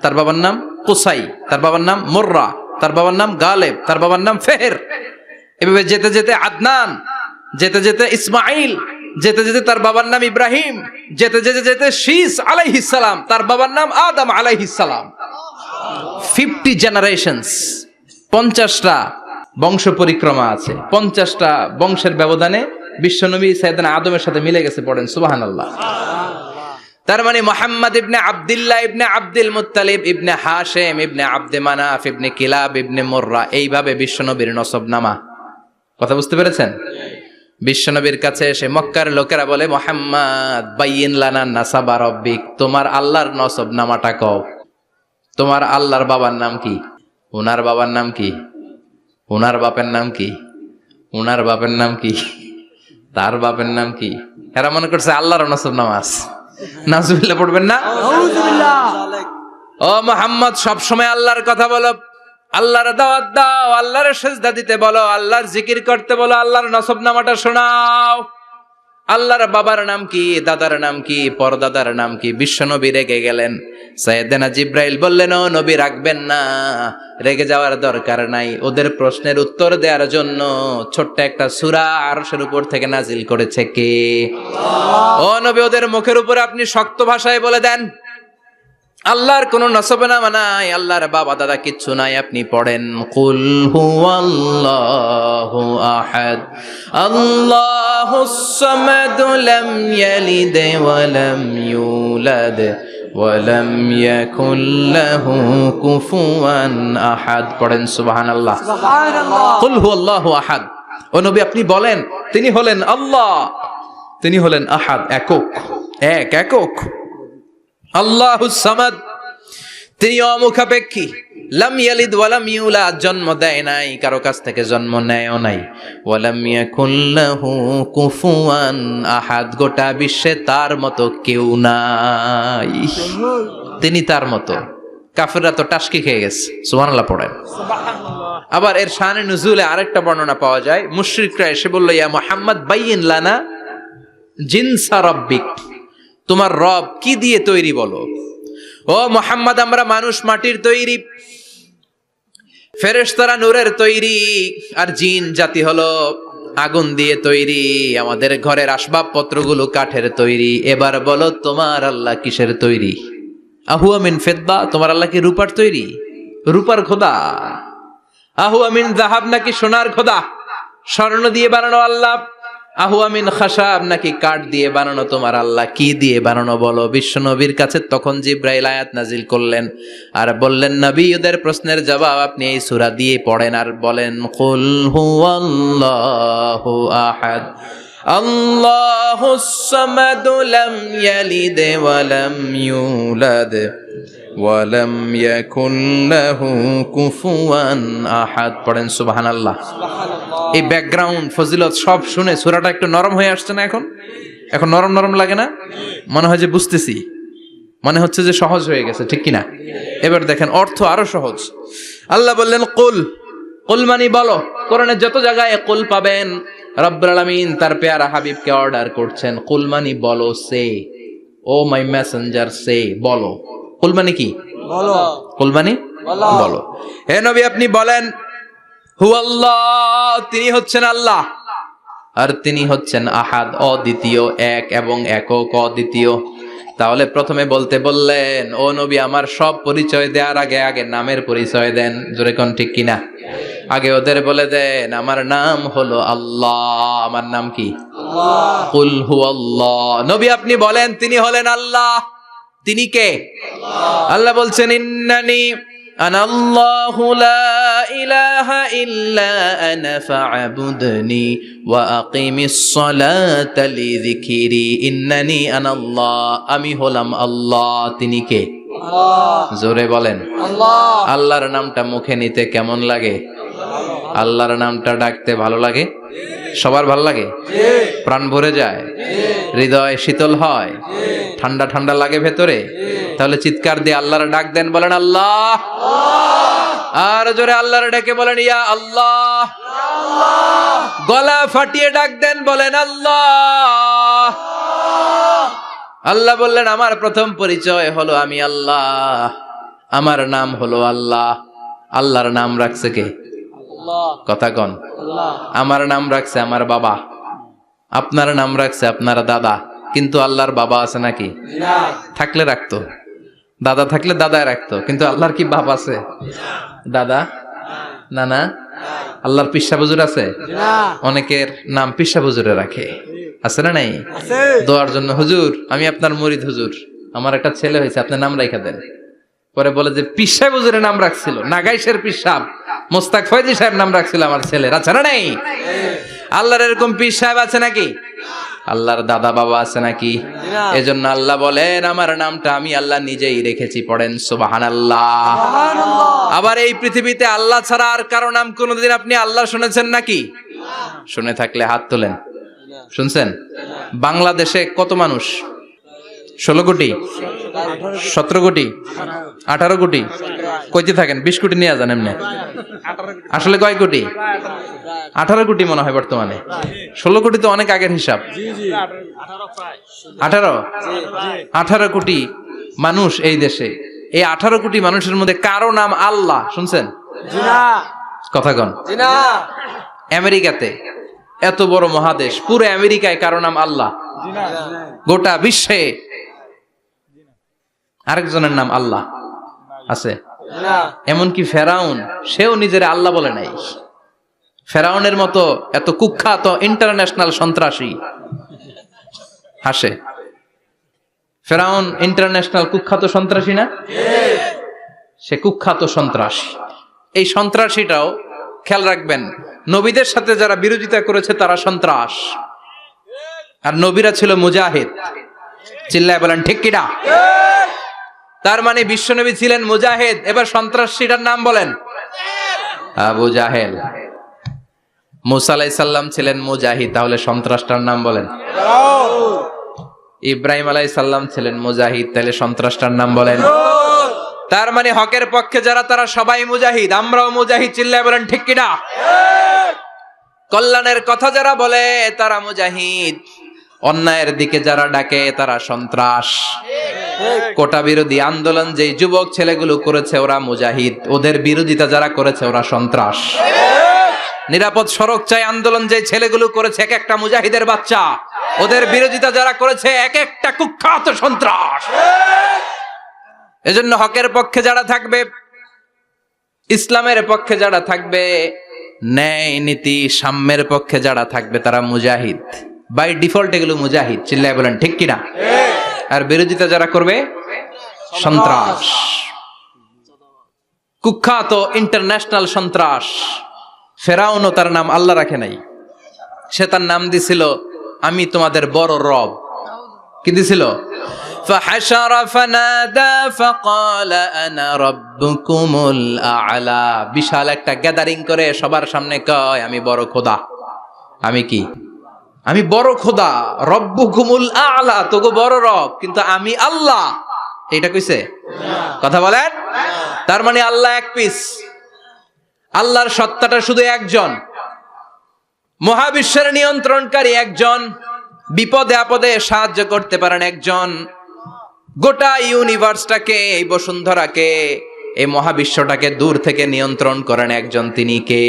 তার বাবার নাম কুসাই, তার বাবার নাম মুররা, তার বাবার নাম গালেব, তার বাবার নাম ফেহের। এভাবে যেতে যেতে আদনান, যেতে যেতে ইসমাইল, যেতে যেতে তার বাবার নাম ইব্রাহিম, যেতে যেতে যেতে শীস আলাইহিস সালাম, তার বাবার নাম আদম আলাইহিস সালাম। 50 জেনারেশনস, 50টা বংশ পরিক্রমা আছে। 50টা বংশের ব্যবধানে বিশ্বনবী সাইয়েদনা আদমের সাথে মিলে গেছে। পড়েন সুবহানাল্লাহ। তার মানে মুহাম্মদ ইবনে আব্দুল্লাহ ইবনে আব্দুল মুত্তালিব ইবনে হাশেম ইবনে আব্দে মানাফ ইবনে কিলাব ইবনে মুররা, এইভাবে বিশ্বনবীর নসবনামা। কথা বুঝতে পেরেছেন? বিশ্বনবীর কাছে এসে মক্কার লোকেরা বলে, মুহাম্মদ বাইয়িন লানা নাসাবা রাব্বিক, তোমার আল্লাহর নসবনামাটা কও। তোমার আল্লাহর বাবার নাম কি? ওনার বাবার নাম কি? ওনার বাপের নাম কি? ওনার বাপের নাম কি? তার বাপের নাম কি? এরা মনে করছে আল্লাহর নসবনামা আছে। নাউজুবিল্লাহ পড়বেন না? নাউজুবিল্লাহ। ও মুহাম্মদ, সব সময় আল্লাহর কথা বলো, আল্লাহর দাওয়াত দাও, আল্লাহর সিজদা দিতে বলো, আল্লাহর জিকির করতে বলো, আল্লাহর নসবনামাটা শোনাও। আল্লাহর বাবার নাম কি? দাদার নাম কি? পরদাদার নাম কি? বিশ্বনবী রেগে গেলেন। সাইয়েদনা জিব্রাইল বললেন, ও নবী রাখবেন না, রেগে যাওয়ার দরকার নাই। ওদের প্রশ্নের উত্তর দেওয়ার জন্য ছোট্ট একটা সূরা আরশের উপর থেকে নাজিল করেছে কে? আল্লাহ। ও নবী, ওদের মুখের উপরে আপনি শক্ত ভাষায় বলে দেন, আল্লাহর কোন নসবনামা নাই, আল্লাহর বাবা দাদা কিচ্ছু নাই। আপনি পড়েন, কুল হুয়াল্লাহু আহাদ আল্লাহুস সামাদ লাম ইয়ালিদ ওয়া লাম ইউলাদ ওয়া লাম ইয়াকুল লাহু কুফুয়ান আহাদ। পড়েন সুবহানাল্লাহ। সুবহানাল্লাহ। কুল হুয়াল্লাহু আহাদ। ও নবী আপনি বলেন, তিনি হলেন আল্লাহ, তিনি হলেন আহাদ, একক, একক। আল্লাহুস সামাদ, তিনি অমুখাপেক্ষী। লাম ইয়ালিদ ওয়া লাম ইউলাদ, জন্ম দেয় নাই, কারো কাছ থেকে জন্ম নেয়ও নাই। ওয়া লাম ইয়াকুল লাহু কুফুয়ান আহাদ, গোটা বিশ্বে তার মতো কেউ নাই, তিনি তার মতো। কাফেররা তো টাসকি খেয়ে গেছে। সুবহানাল্লাহ পড়েন। আবার এর শানে নুজুলে আরেকটা বর্ণনা পাওয়া যায়। মুশরিকরা এসে বলল, ইয়া মুহাম্মদ বাইয়িন লানা জিনসা রাব্বিক, তোমার রব কি দিয়ে তৈরি বলো। ও মুহাম্মদ, আমরা মানুষ মাটির তৈরি, ফেরেশতারা নূরের তৈরি, আর জিন জাতি হলো আগুন দিয়ে তৈরি, আমাদের ঘরের আসবাবপত্রগুলো কাঠের তৈরি। এবার বলো তোমার আল্লাহ কিসের তৈরি? আহুয়া মিন ফিদ্দা, তোমার আল্লাহ কি রূপার তৈরি? রূপার খোদা? আহুয়া মিন যাহাব, নাকি সোনার খোদা? স্বর্ণ দিয়ে বানানো আল্লাহ? আহুয়া মিন খাশাব, নাকি কাঠ দিয়ে বানানো তোমার আল্লাহ? কি দিয়ে বানানো বলো। বিশ্ব নবীর কাছে তখন জিব্রাইল আয়াত নাজিল করলেন আর বললেন, নবী, ওদের প্রশ্নের জবাব আপনি এই সূরা দিয়ে পড়েন আর বলেন, কুল হুয়াল্লাহু আহাদ আল্লাহুস সামাদ লাম ইয়ালিদ ওয়া লাম ইউলাদ ওয়া লাম ইয়াকুল লাহু কুফুয়ান আহাদ। পড়েন সুবহানাল্লাহ। সুবহানাল্লাহ। এই ব্যাকগ্রাউন্ড ফজিলত সব শুনে সূরাটা একটু নরম হয়ে আসছে না? এখন নরম নরম লাগে না? মনে হয় যে বুঝতেছি, মনে হচ্ছে যে সহজ হয়ে গেছে, ঠিক কিনা? এবার দেখেন অর্থ আরো সহজ। আল্লাহ বললেন কুল, কুল মানে বলো। কোরআনের যত জায়গায় কুল পাবেন, রব্বুল আলামিন তার পেয়ারা হাবিবকে অর্ডার করছেন, কুল মানে বলো, সে, ও মাই মেসেঞ্জার সে, বলো। কুল মানে কি? বলো। কুল মানে বলো। বলো। হে নবী, আপনি বলেন, হুয়াল্লাহ, তিনি হচ্ছেন আল্লাহ, আর তিনি হচ্ছেন আহাদ, অদ্বিতীয়, এক এবং একক, অদ্বিতীয়। তাহলে প্রথমে বলতে বললেন, ও নবী, আমার সব পরিচয় দেওয়ার আগে আগে নামের পরিচয় দেন। জোরে কোন ঠিক কিনা? আগে ওদের বলে দেন, আমার নাম হলো আল্লাহ। আমার নাম কি? আল্লাহ। কুল হুয়াল্লাহ। নবী, আপনি বলেন, তিনি হলেন আল্লাহ। তিনি কে? আল্লাহ বলছেন, ইন্নানি আনাল্লাহু লা ইলাহা ইল্লা আনা ফা'বুদনি ওয়া আকিমিস সালাতা লিযিকরি। ইন্নানি আনাল্লাহ, আমি হলাম আল্লাহ। তিনি কে? আল্লাহ। জোরে বলেন। আল্লাহ। আল্লাহর নামটা মুখে নিতে কেমন লাগে? আল্লাহর নামটা ডাকতে ভালো লাগে? সবার ভালো লাগে? প্রাণ ভরে যায়? হৃদয় শীতল হয়? ঠান্ডা ঠান্ডা লাগে ভেতরে? তাহলে চিৎকার দিয়ে আল্লাহর ডাক দেন, বলেন আল্লাহ। আর জোরে আল্লাহর ডেকে বলেন, ইয়া আল্লাহ। গলা ফাটিয়ে ডাক দেন, বলেন আল্লাহ। আল্লাহ বললেন, আমার প্রথম পরিচয় হলো আমি আল্লাহ, আমার নাম হলো আল্লাহ। আল্লাহর নাম রাখছে কে? আল্লাহ। কথা কন। আল্লাহ। আমার নাম রাখছে আমার বাবা, আপনার নাম রাখছে আপনার দাদা। কিন্তু আল্লাহর বাবা আছে নাকি? না। থাকলে রাখতো, দাদা থাকলে দাদায় রাখতো। কিন্তু আল্লাহর কি বাপ আছে? দাদা না না। আল্লাহর পিসা বুজুর আছে? না। অনেকের নাম পিসা বুজুরে রাখে, আছে না নাই? আছে। দোয়ার জন্য, হুজুর আমি আপনার মুরিদ, হুজুর আমার একটা ছেলে হয়েছে, আপনার নাম রাখা দেন। পরে বলে যে পিসা বুজুরের নাম রাখছিল, নাগাইশের পিসাব মোস্তাক ফয়জি সাহেব নাম রাখছিল আমার ছেলের, আছে না নাই? আল্লাহর এরকম পীর সাহেব আছে নাকি? আল্লাহর দাদা বাবা আছে নাকি? না। এজন্য আল্লাহ বলেন, আমার নামটা আমি আল্লাহ নিজেই রেখেছি। পড়েন সুবহানাল্লাহ। সুবহানাল্লাহ। আবার এই পৃথিবীতে আল্লাহ ছাড়া আর কারো নাম কোনোদিন আপনি আল্লাহ শুনেছেন নাকি? শুনে থাকলে হাত তোলেন। শুনছেন? বাংলাদেশে কত মানুষ? 16 কোটি, 17 কোটি, 18 কোটি? কইতে থাকেন, 20 কোটি নিয়ে যান এমনি। আসলে কয় কোটি? 18 কোটি মনে হয় বর্তমানে। 16 কোটি তো অনেক আগের হিসাব। 18 কোটি মানুষ এই দেশে। এই 18 কোটি মানুষের মধ্যে কারো নাম আল্লাহ শুনছেন? জি না। কথা কন। জি না। আমেরিকাতে, এত বড় মহাদেশ, পুরো আমেরিকায় কারো নাম আল্লাহ? জি না। গোটা বিশ্বে আরেকজনের নাম আল্লাহ আছে? জি না। এমনকি ফেরাউন, সেও নিজের আল্লাহ বলে নাই। ফেরাউনের মতো এত কুখ্যাত ইন্টারন্যাশনাল সন্ত্রাসী হাসে। ফেরাউন ইন্টারন্যাশনাল কুখ্যাত সন্ত্রাসী না? সে কুখ্যাত সন্ত্রাসী। এই সন্ত্রাসীটাও খেয়াল রাখবেন, নবীদের সাথে যারা বিরোধিতা করেছে তারা সন্ত্রাস, আর নবীরা ছিল মুজাহিদ। চিল্লায় বলেন ঠিক কিনা? তার মানে বিশ্বনবী ছিলেন মুজাহিদ। এবার সন্ত্রাসীটার নাম বলেন, আবু জাহেল। মুসা আলাইহিস সালাম ছিলেন মুজাহিদ, তাহলে সন্ত্রাসটার নাম বলেন। ইব্রাহিম আলাইহিস সালাম ছিলেন মুজাহিদ, তাহলে সন্ত্রাসটার নাম বলেন। তার মানে হকের পক্ষে যারা তারা সবাই মুজাহিদ, আমরাও মুজাহিদ। চিল্লায় বলেন ঠিক কিনা? কল্যাণের কথা যারা বলে তারা মুজাহিদ, অন্যায়ের দিকে যারা ডাকে তারা সন্ত্রাস। কোটা বিরোধী আন্দোলন যেই যুবক ছেলেগুলো করেছে ওরা মুজাহিদ, ওদের বিরোধিতা যারা করেছে ওরা সন্ত্রাস। নিরাপদ সড়ক চাই আন্দোলন যে ছেলেগুলো করেছে এক একটা মুজাহিদের বাচ্চা, ওদের বিরোধিতা যারা করেছে এক একটা কুখ্যাত সন্ত্রাস। এজন্য হকের পক্ষে যারা থাকবে, ইসলামের পক্ষে যারা থাকবে, ন্যায় নীতি সাম্যের পক্ষে যারা থাকবে তারা মুজাহিদ, বাই ডিফল্ট এগুলো মুজাহিদ। চিল্লায় বলেন ঠিক কিনা? আর বিরোধিতা যারা করবে সন্ত্রাস, কুখ্যাত ইন্টারন্যাশনাল সন্ত্রাস। ফেরাউনও তার নাম আল্লাহ রাখে নাই, সে তার নাম দিছিল আমি তোমাদের বড় রব। কি দিছিল? فحشر فنادى فقال انا ربكم الاعلى। বিশাল একটা গ্যাদারিং করে সবার সামনে কয় আমি বড় খোদা। আমি কি? আমি বড় খোদা, রব্বুকুমুল আ'লা, তোগো বড় রব, কিন্তু আমি আল্লাহ। এটা কইছে? কথা বলেন। তার মানে আল্লাহ এক পিস, আল্লাহর সত্তাটা শুধু একজন, মহাবিশ্বের নিয়ন্ত্রণকারী একজন, বিপদে আপদে সাহায্য করতে পারেন একজন, গোটা ইউনিভার্সটাকে, এই বসুন্ধরাকে, এই মহাবিশ্বটাকে দূর থেকে নিয়ন্ত্রণ করেন একজন, তিনি কে?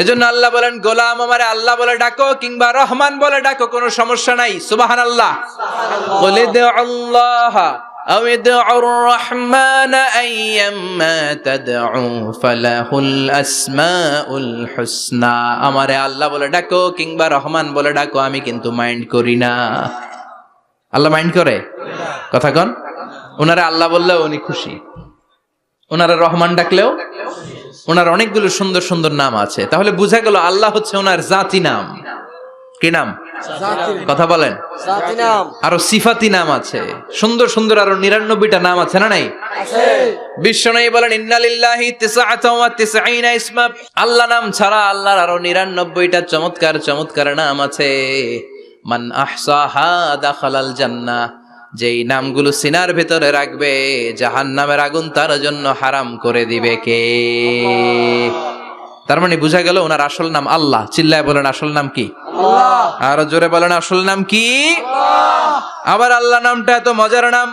এজন্য আল্লাহ বলেন গোলাম আমারে আল্লাহ বলে ডাকো কিংবা রহমান বলে ডাকো, কোনো সমস্যা নাই। সুবহানাল্লাহ। কুল আল্লাহ আও ইদউর রহমান আইয়াম্মা তাদউ ফালাহুল আসমাউল হুসনা। আমারে আল্লাহ বলে ডাকো কিংবা রহমান বলে ডাকো, আমি কিন্তু মাইন্ড করি না। আল্লাহ মাইন্ড করে? কথা কন। ওনারা আল্লাহ বললেও উনি খুশি, ওনারা রহমান ডাকলেও। ওনার অনেকগুলো সুন্দর সুন্দর নাম আছে, তাহলে বুঝা গেল আল্লাহ হচ্ছে ওনার জাতি নাম। কি নাম? কথা বলেন। আরো সিফাতি নাম আছে, সুন্দর সুন্দর আরো 99টা নাম আছে না নাই? বিশ্বনবী বলেন ইন্নালিল্লাহি 99 ইসমা। আল্লাহ নাম ছাড়া আল্লাহর আরো 99টা চমৎকার চমৎকার নাম আছে। মান আহসাহা দাখালাল জান্নাহ। যেই নামগুলো সিনার ভেতরে রাখবে জাহান্নামের আগুন তার জন্য হারাম করে দিবে কে? তার মানে বুঝা গেল ওনার আসল নাম আল্লাহ। চিল্লায় বলেন আসল নাম কি? আল্লাহ। আরো জোরে বলেন আসল নাম কি? আল্লাহ। আবার আল্লাহ নামটা এত মজার নাম,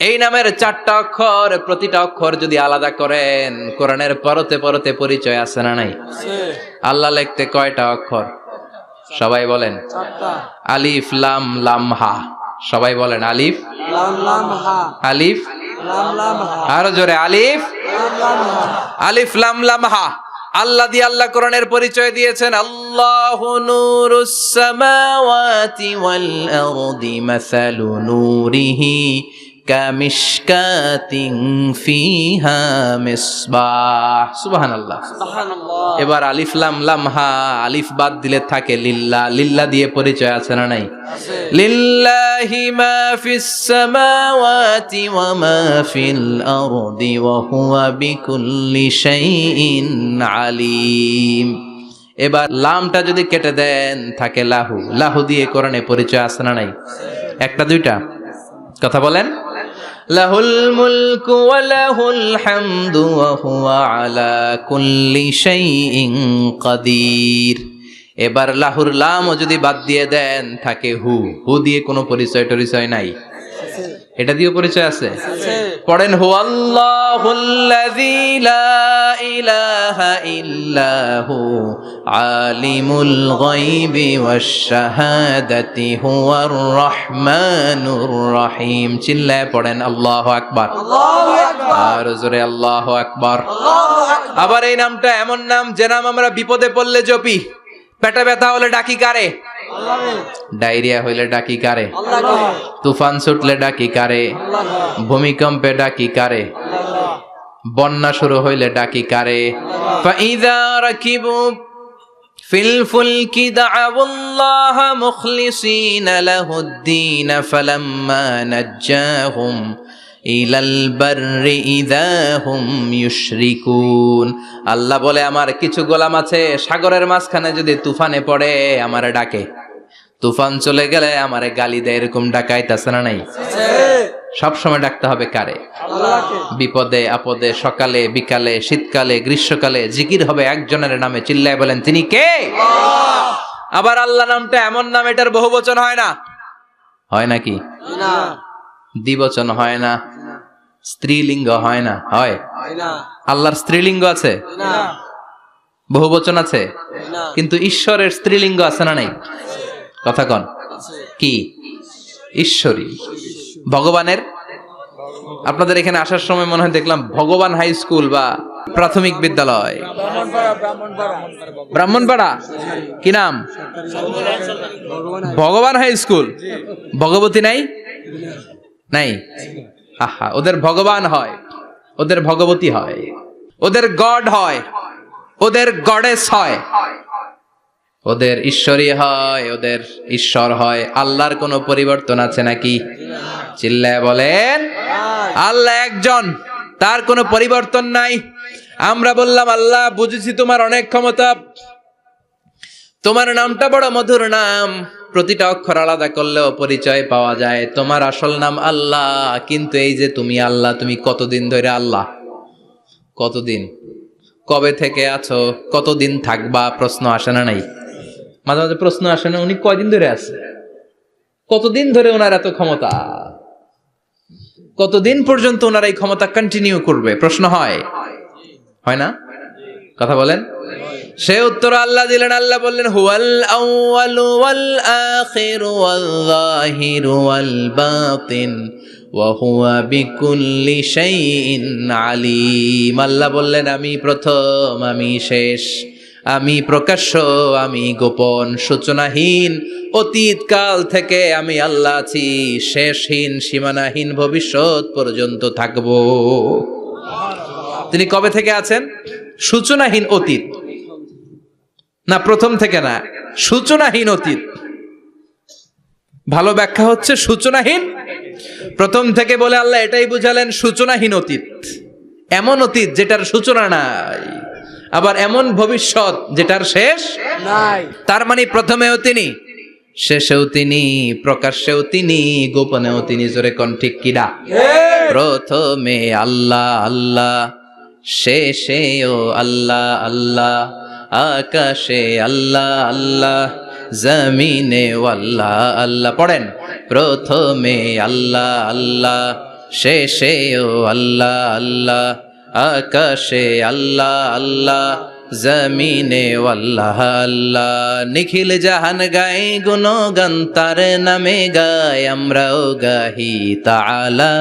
এই নামের 4টা অক্ষর, প্রতিটা অক্ষর যদি আলাদা করেন কোরআনের পরতে পরতে পরিচয় আছে না নাই? আল্লাহ লিখতে কয়টা অক্ষর? সবাই বলেন। 4টা। আলিফ লাম লাম হা। সবাই বলেন আলিফ লাম লাম হা। আলিফ লাম লাম হা। আরো জোরে আলিফ লাম লাম হা। আলিফ লাম লাম হা। আল্লাহ দিয়ে আল্লাহ কোরআনের পরিচয় দিয়েছেন আল্লাহু নূরুস সামাওয়াতি ওয়াল আরদি মাসালু নূরিহি কামিশকাতিন ফিহা মিসবাহ। সুবহানাল্লাহ। সুবহানাল্লাহ। এবার আলিফ লাম লাম হা, আলিফ বাদ দিলে থাকে লিল্লাহ। লিল্লাহ দিয়ে পরিচয় আছে না নাই? আছে। লিল্লাহি মা ফিস সামাওয়াতি ওয়া মা ফিল আরদি ওয়া হুয়া বিকুল্লি শাইইন আলিম। এবার লামটা যদি কেটে দেন থাকে লাহু। লাহু দিয়ে কোরআনে পরিচয় আছে না নাই? একটা দুইটা? কথা বলেন। লাহুল মুলকু ওয়া লাহুল হামদু ওয়া হুয়া আলা কুল্লি শাইইন কাদির। এবার লাহুর লামও যদি বাদ দিয়ে দেন থাকে হু। হু দিয়ে কোনো পরিচয় টরিচয় নাই, এটা দিয়ে পরিচয় আছে। পড়েন হুয়াল্লাহুল্লাযী লা ইলাহা ইল্লাহু আলিমুল গায়বি ওয়াশ শাহাদাতি হুয়ার রহমানুর রহিম। চিল্লায় পড়েন আল্লাহু আকবার। আল্লাহু আকবার। আর জোরে আল্লাহু আকবার। আল্লাহু আকবার। আবার এই নামটা এমন নাম যে নাম আমরা বিপদে পড়লে জপি। পেটে ব্যথা হলে ডাকি কারে? ডায়রিয়া হইলে ডাকি কারে? তুফান ছুটলে ডাকি কারে? ভূমিকম্পে ডাকি কারে? বন্যা শুরু হইলে ডাকি কারে? ফাইযা রাকিবু ফিল ফুলকি দা'আউল্লাহ মুখলিসিনা লাহুদ-দীন ফালাম্মা নাজ্জাহুম ইলাল বাররি ইযা হুম ইউশরিকুন। আল্লাহ বলে আমার কিছু গোলাম আছে সাগরের মাঝখানে যদি তুফানে পড়ে আমারে ডাকে, তুফান চলে গেলে আমারে গালি দেয়। এরকম ডাকাইতাছে না নাই? সব সময় ডাকতে হবে কারে? আল্লাহকে। বিপদে আপদে, সকালে বিকালে, শীতকালে গ্রীষ্মকালে জিকির হবে একজনের নামে। চিল্লায় বলেন তিনি কে? আল্লাহ। আবার আল্লাহ নামটা এমন নাম এটার বহুবচন হয় না। হয় নাকি? না। দ্বিবচন হয় না, স্ত্রীলিঙ্গ হয় না। হয়? আল্লাহর স্ত্রীলিঙ্গ আছে? বহুবচন আছে? কিন্তু ঈশ্বরের স্ত্রীলিঙ্গ আছে না নাই? কথা কন। কি? ঈশ্বরী। ভগবানের, আপনাদের এখানে আসার সময় মনে হয় দেখলাম ভগবান হাই স্কুল বা প্রাথমিক বিদ্যালয়? ব্রাহ্মণপাড়া। কি নাম? ভগবান হাই স্কুল। ভগবতী নাই? নাই। আহা, ওদের ভগবান হয়, ওদের ভগবতী হয়, ওদের গড হয়, ওদের গডেস হয়, ওদের ঈশ্বরী হয়, ওদের ঈশ্বর হয়। আল্লাহর কোনো পরিবর্তন আছে নাকি? চিল্লায় বলেন, আল্লাহ একজন, তার কোনো পরিবর্তন নাই। আমরা বললাম আল্লাহ বুঝেছি তোমার অনেক ক্ষমতা, তোমার নামটা বড় মধুর নাম, প্রতিটা অক্ষর আলাদা করলেও পরিচয় পাওয়া যায়। তোমার আসল নাম আল্লাহ, কিন্তু এই যে তুমি আল্লাহ, তুমি কতদিন ধরে আল্লাহ? কতদিন? কবে থেকে আছো? কতদিন থাকবা? প্রশ্ন আসে না? নাই? মাঝে মাঝে প্রশ্ন আসে না, উনি কয়দিন ধরে আছে? কতদিন ধরে ওনার এত ক্ষমতা? কতদিন পর্যন্ত ওনার এই ক্ষমতা কন্টিনিউ করবে? প্রশ্ন হয় না? কথা বলেন। সে উত্তর আল্লাহ দিলেন। আল্লাহ বললেন, হুয়াল আউয়ালু ওয়াল আখিরু ওয়াল যাহিরু ওয়াল বাতিন ওয়া হুয়া বিকুল্লি শাইইন আলিম। আল্লাহ বললেন, আমি প্রথম, আমি শেষ, আমি প্রকাশ্য, আমি গোপন, সূচনাহীন। অতীত কাল থেকে আমি আল্লাহ আছি, শেষহীন, সীমানাহীন, ভবিষ্যৎ পর্যন্ত থাকবো। তিনি কবে থেকে আছেন? সূচনাহীন অতীত না, প্রথম থেকে না, সূচনাহীন অতীত। ভালো ব্যাখ্যা হচ্ছে সূচনাহীন প্রথম থেকে বলে আল্লাহ এটাই বুঝালেন সূচনাহীন অতীত। এমন অতীত যেটার সূচনা নাই, আবার এমন ভবিষ্যৎ যেটার শেষ নাই। তার মানে প্রথমেও তিনি, শেষেও তিনি, প্রকাশ্যেও তিনি, গোপনেও তিনি। জোরে কোন ঠিক কিনা? প্রথমে আল্লাহ আল্লাহ, শেষেও আল্লাহ আল্লাহ, আকাশে আল্লাহ আল্লাহ, জমিনে আল্লাহ আল্লাহ। পড়েন, প্রথমে আল্লাহ আল্লাহ, শেষেও আল্লাহ আল্লাহ, আকাশে আল্লাহ আল্লাহ, জমিনে আল্লাহ আল্লাহ। নিখিল জাহান গায় গুণগান, তার নামে গায় আমরাও গাহি তাআলা,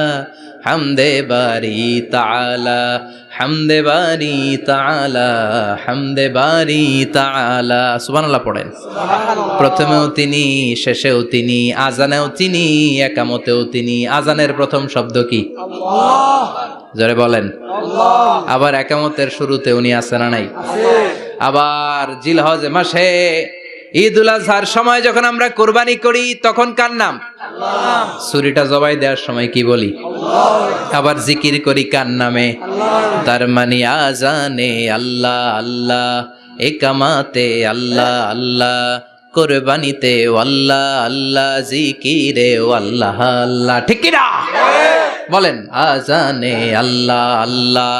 হামদে বারি তাআলা, হামদে বারি তাআলা, হামদে বারি তাআলা। সুবহানাল্লাহ পড়েন। প্রথমেও তিনি, শেষেও তিনি, আজানেও তিনি, একামতেও তিনি। আজানের প্রথম শব্দ কি? আল্লাহ। জোরে বলেন। আবার একামতের শুরুতে উনি আছেন না নাই? আবার জিলহজ মাসে ঈদুল আজহার সময় যখন আমরা কোরবানি করি তখন কার নাম? আল্লাহ। ছুরিটা জবাই দেওয়ার সময় কি বলি? আল্লাহ। আবার জিকির করি কার নামে? আল্লাহ। তার মানে আজানে আল্লাহ আল্লাহ, একামাতে আল্লাহ আল্লাহ, কোরবানিতে আল্লাহ আল্লাহ, জিকিরে আল্লাহ আল্লাহ। ঠিক কি না? বলেন, আজানে আল্লাহ আল্লাহ,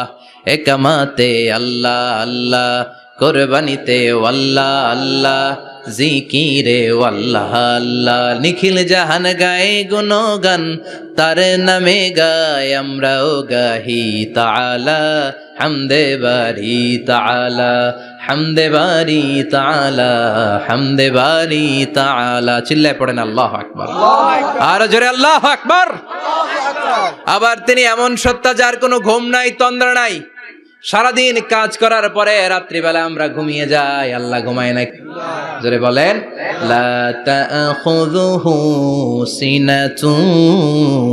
একামাতে আল্লাহ আল্লাহ, কোরবানিতে আল্লাহ আল্লাহ, জিকিরে আল্লাহ আল্লাহ। নিখিল জাহান গায়ে গুণগান, তার নামে গায় আমরাও গাহি তাআলা, হামদে বারি তাআলা, হামদে বারি তাআলা, হামদে বারি তাআলা। চিল্লায় পড়েন আল্লাহু আকবার। আর জোরে আল্লাহু আকবার। আবার তিনি এমন সত্তা যার কোনো ঘুম নাই, তন্দ্রা নাই। সারাদিন কাজ করার পরে রাত্রিবেলা আমরা ঘুমিয়ে যাই, আল্লাহ ঘুমায় না। জোরে বলেন, লা তাখুযুহু সিনাতুন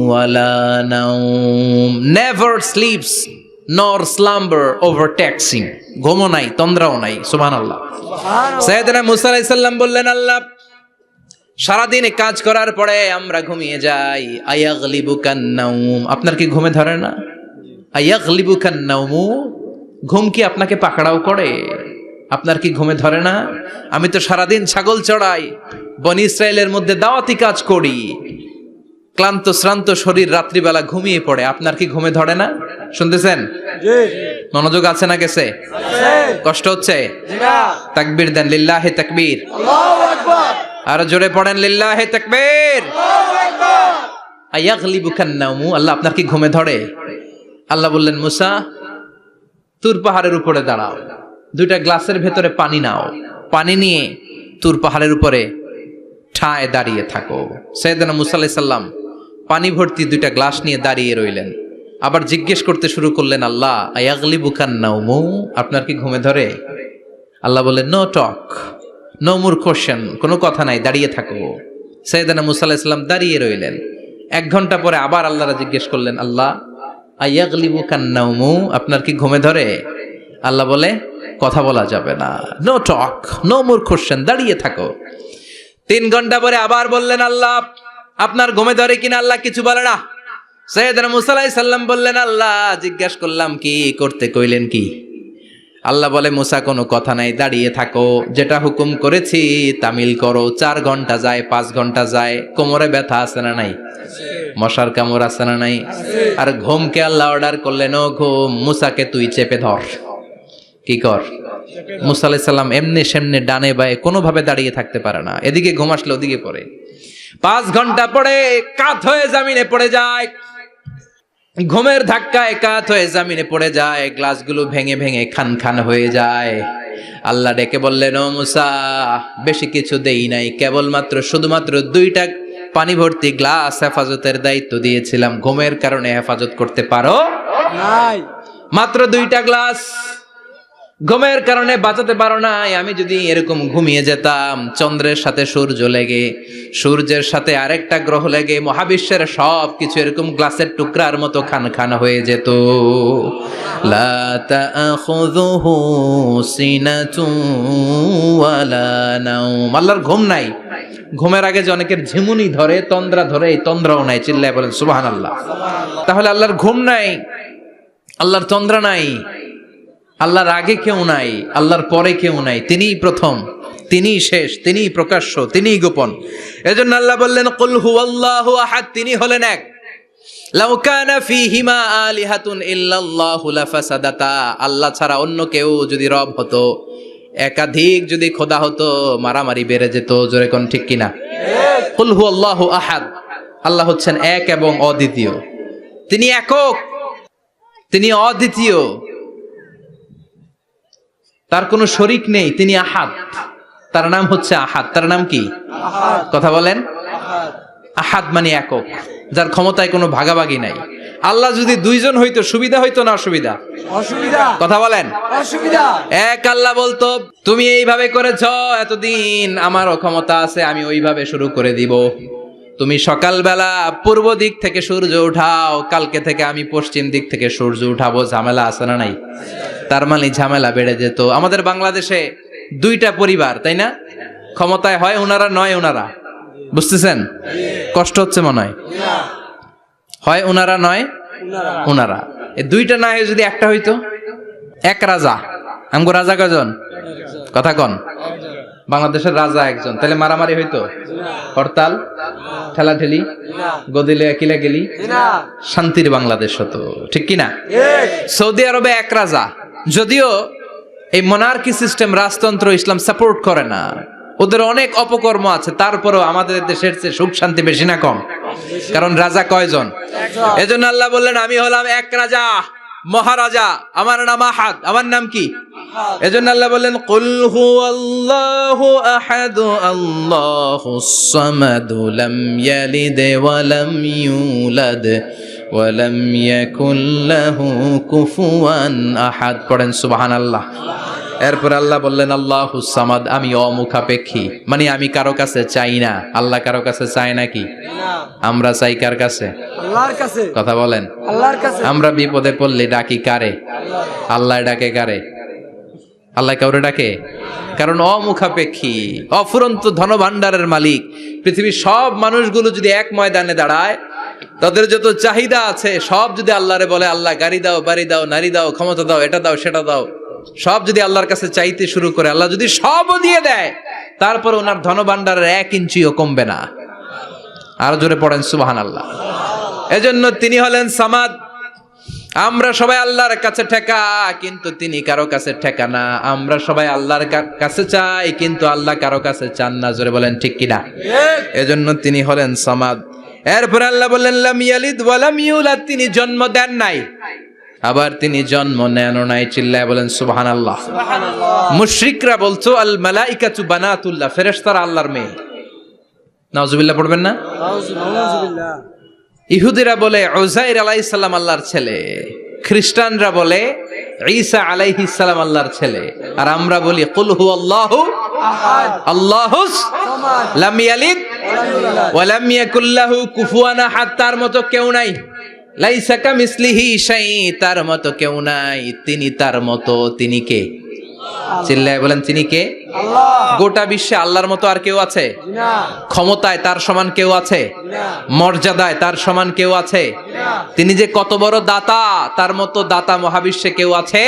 ওয়ালা নাওম, নেভার স্লিপস নর স্লাম্বার ওভারটেকস হিম। ঘুমও নাই, তন্দ্রাও নাই। সুবহানাল্লাহ। সাইয়েদনা মুসা আলাইহিস সালাম বললেন, আল্লাহ সারাদিন কাজ করার পরে আমরা ঘুমিয়ে যাই, আয়াগলিবুকান নাওম, আপনার কি ঘুমে ধরে না? আয়াগলিবুকান নাওম, ঘুম কি আপনাকে পাকড়াও করে? আপনার কি ঘুমে ধরে না? আমি তো সারাদিন ছাগল চড়াই, বনি ইসরায়েলের মধ্যে দাওয়াতি কাজ করি, ক্লান্ত শ্রান্ত শরীর রাত্রিবেলা ঘুমিয়ে পড়ে, আপনার কি ঘুমে ধরে না? শুনতেছেন? মনোযোগ আছে না গেছে? কষ্ট হচ্ছে? তাকবীর দেন, লিল্লাহি তাকবীর। আল্লাহু আকবার। আর জোরে পড়েন, লিল্লাহি তাকবীর। আল্লাহু আকবার। আয়াগলিবুকান নাওম, আল্লাহ আপনার কি ঘুমে ধরে? আল্লাহ বললেন, মুসা তুর পাহাড়ের উপরে দাঁড়াও, দুইটা গ্লাসের ভেতরে পানি নাও, পানি নিয়ে তুর পাহাড়ের উপরে ঠায় দাঁড়িয়ে থাকো। সাইয়েদনা মুসা আলাইহিস সালাম পানি ভর্তি দুইটা গ্লাস নিয়ে দাঁড়িয়ে রইলেন। আবার জিজ্ঞেস করতে শুরু করলেন, আল্লাহ আয়াগলিবুকান নাউমু, আপনার কি ঘুমে ধরে? আল্লাহ বললেন, no talk, no more question, কোনো কথা নাই, দাঁড়িয়ে থাকো। সাইয়েদানা মুসা আলাইহিস সালাম দাঁড়িয়ে রইলেন। 1 ঘন্টা পরে আবার আল্লাহরা জিজ্ঞেস করলেন, আল্লাহ আয়াগলিবুকান নাউমু, আপনার কি ঘুমে ধরে? আল্লাহ বলে, কথা বলা যাবে না, no talk, no more question, দাঁড়িয়ে থাকো। 3 ঘন্টা পরে আবার বললেন, আল্লাহ আপনার ঘুমে ধরে কিনা? আল্লাহ কিছু বলে না। সাইয়েদনা মুসা আলাইহিস সালাম বললেন, আল্লাহ জিজ্ঞাসা করলাম কি করতে কইলেন কি? আল্লাহ বলে, মুসা কোনো কথা নাই, দাঁড়িয়ে থাকো, যেটা হুকুম করেছি তামিল করো। 4 ঘন্টা যায়, 5 ঘন্টা যায়, কোমরে ব্যথা আছে না নাই? মশার কামড় আছে না নাই? আর ঘুমকে আল্লাহ অর্ডার করলেন, ও ঘুম, মুসাকে তুই চেপে ধর। কি কর? মুসা আলাইহিস সালাম এমনি সেমনি ডানে বায়ে কোনোভাবে দাঁড়িয়ে থাকতে পারে না, এদিকে ঘুম আসলে ওদিকে পড়ে। 5 ঘন্টা পরে কাত হয়ে জমিনে পড়ে যায়, ঘুমের ধাক্কায় কাত হয়ে জমিনে পড়ে যায়, গ্লাসগুলো ভেঙে ভেঙে খান খান হয়ে যায়। আল্লাহ ডেকে বললেন, ও মুসা, বেশি কিছু দেই নাই, কেবলমাত্র শুধুমাত্র 2টা পানি ভর্তি গ্লাস হেফাজতের দায়িত্ব দিয়েছিলাম, ঘুমের কারণে হেফাজত করতে পারো নাই। মাত্র 2টা গ্লাস, ঘুমের কারণে বাঁচাতে পারো নাই। আমি যদি এরকম ঘুমিয়ে যেতাম, চন্দ্রের সাথে সূর্য লেগে, সূর্যের সাথে আরেকটা গ্রহ লেগে, মহাবিশ্বের সব কিছু এরকম গ্লাসের টুকরার মতো খান খান হয়ে যেত। লা তাখুযুহু সিনাতুন ওয়ালা নাওম, আল্লাহর ঘুম নাই। ঘুমের আগে যে অনেকের ঝিমুনি ধরে, তন্দ্রা ধরে, এই তন্দ্রাও নাই। চিল্লায় বলেন সুবহানাল্লাহ। তাহলে আল্লাহর ঘুম নাই, আল্লাহর তন্দ্রা নাই, আল্লাহর আগে কেউ নাই, আল্লাহর পরে কেউ নাই। তিনিই প্রথম, তিনিই শেষ, তিনিই প্রকাশ্য, তিনিই গোপন। এজন্য আল্লাহ বললেন, কুল হুয়াল্লাহু আহাদ, তিনি হলেন এক। লাউ কানা ফীহিমা আলিহাতুন ইল্লাল্লাহু লাফাসাদাতা, আল্লাহ ছাড়া অন্য কেউ যদি রব হতো, একাধিক যদি খোদা হতো, মারামারি বেড়ে যেত। জোরে কোন ঠিক কিনা? কুল হুয়াল্লাহু আহাদ, আল্লাহ হচ্ছেন এক এবং অদ্বিতীয়। তিনি একক, তিনি অদ্বিতীয়, তার কোনো শরীক নেই, তিনি আহাদ। তার নাম হচ্ছে আহাদ। তার নাম কি? কথা বলেন। আহাদ মানে একক, যার ক্ষমতায় কোনো ভাগাভাগি নাই। আল্লাহ যদি 2 জন হইতো, সুবিধা হইতো না অসুবিধা? অসুবিধা। কথা বলেন। অসুবিধা। এক আল্লাহ বলতো, তুমি এইভাবে করেছ এতদিন, আমারও ক্ষমতা আছে, আমি ওইভাবে শুরু করে দিব। তুমি সকালবেলা পূর্ব দিক থেকে সূর্য উঠাও, কালকে থেকে আমি পশ্চিম দিক থেকে সূর্য উঠাবো। ঝামেলা আছে না নাই? তার মানে ঝামেলা বেড়ে যেত। আমাদের বাংলাদেশে 2টা পরিবার, তাই না? ক্ষমতায় হয় ওনারা, নয় ওনারা। বুঝতেছেন? কষ্ট হচ্ছে মনে হয়। হয় ওনারা, নয় ওনারা। এই 2টা না হয়ে যদি একটা হইতো, এক রাজা। আমগো রাজা কয়জন? কথা কন। বাংলাদেশের রাজা একজন, তাহলে মারামারি হইতো? হরতাল, ঠেলাঠেলি, গদিলে কিলা গেলি, শান্তির বাংলাদেশ হতো। ঠিক কিনা? সৌদি আরবে এক রাজা, যদিও এই মোনার্কি সিস্টেম, রাজতন্ত্র, ইসলাম সাপোর্ট করে না, ওদের অনেক অপকর্ম আছে, তারপরেও আমাদের দেশের চেয়ে সুখ শান্তি বেশি না কম? কারণ রাজা কয়জন? এজন্য আল্লাহ বললেন, আমি হলাম এক রাজা, মহারাজা, আমার নাম আহাদ। আমার নাম কি? এজন্য আল্লাহ বললেন, কুল হুয়াল্লাহু আহাদ, আল্লাহুস সামাদ, লাম ইয়ালিদ ওয়া লাম ইউলাদ ওয়া লাম ইয়াকুল লাহু কুফুয়ান আহাদ। পড়েন সুবহানাল্লাহ। এরপর আল্লাহ বললেন, আল্লাহুস সামাদ, আমি অমুখাপেক্ষী, মানে আমি কারো কাছে চাই না। আল্লাহ কারো কাছে চায় নাকি? আমরা চাই কার কাছে? আল্লাহর কাছে। কথা বলেন। আল্লাহর কাছে। আমরা বিপদে পড়লে ডাকি কারে? আল্লাহ ডাকে কারে? আল্লাহ কাউরে ডাকে? কারণ অমুখাপেক্ষী, অফুরন্ত ধনভাণ্ডারের মালিক। পৃথিবীর সব মানুষগুলো যদি এক ময়দানে দাঁড়ায়, তাদের যত চাহিদা আছে সব যদি আল্লাহরে বলে, আল্লাহ গাড়ি দাও, বাড়ি দাও, নারী দাও, ক্ষমতা দাও, এটা দাও, সেটা দাও, সব যদি আল্লাহর কাছে চাইতে শুরু করে, আল্লাহ যদি সবও দিয়ে দেয়, তারপর ওনার ধনভাণ্ডারের 1 ইঞ্চিও কমবে না। আরো জোরে পড়েন সুবহানাল্লাহ। এজন্য তিনি হলেন সামাদ। আমরা সবাই আল্লাহর কাছে ঠেকা, কিন্তু তিনি কারো কাছে ঠেকা না। আমরা সবাই আল্লাহর কাছে চাই, কিন্তু আল্লাহ কারো কাছে চান না। জোরে বলেন ঠিক কিনা? এজন্য তিনি হলেন সামাদ। এরপর আল্লাহ বললেন, লাম ইয়ালিদ ওয়া লাম ইউলাদ, তিনি জন্ম দেন নাই, আবার তিনি জন্ম নেন নাই। চিল্লায় বলেন সুবহানাল্লাহ। মুশরিকরা বলতো, আল মালাইকাতু বানাতুল্লাহ, ফেরেশতারা আল্লাহর মেয়ে। নাউজুবিল্লাহ পড়বেন না? নাউজুবিল্লাহ। ইহুদিরা বলে উযাইর আলাইহিস সালাম আল্লাহর ছেলে, খ্রিস্টানরা বলে ঈসা আলাইহিস সালাম আল্লাহর ছেলে, আর আমরা বলি কুল হুয়াল্লাহু আহাদ আল্লাহুস সামাদ লাম ইয়ালিদ ওয়া লাম ইয়াকুল লাহু কুফুয়ান আহাদ। তার মতো কেউ নাই, লাইসা কামিসলিহি শাই, তার মতো কেউ নাই, তিনি তার মতো। তিনি কে? চিল্লায় বলেন তিনি কে? আল্লাহ গোটা বিশ্বে আল্লাহর মতো আর কেউ আছে? না ক্ষমতায় তার সমান কেউ আছে? না মর্যাদায় তার সমান কেউ আছে? তিনি যে কত বড় দাতা, তার মতো দাতা মহাবিশ্বে কেউ আছে?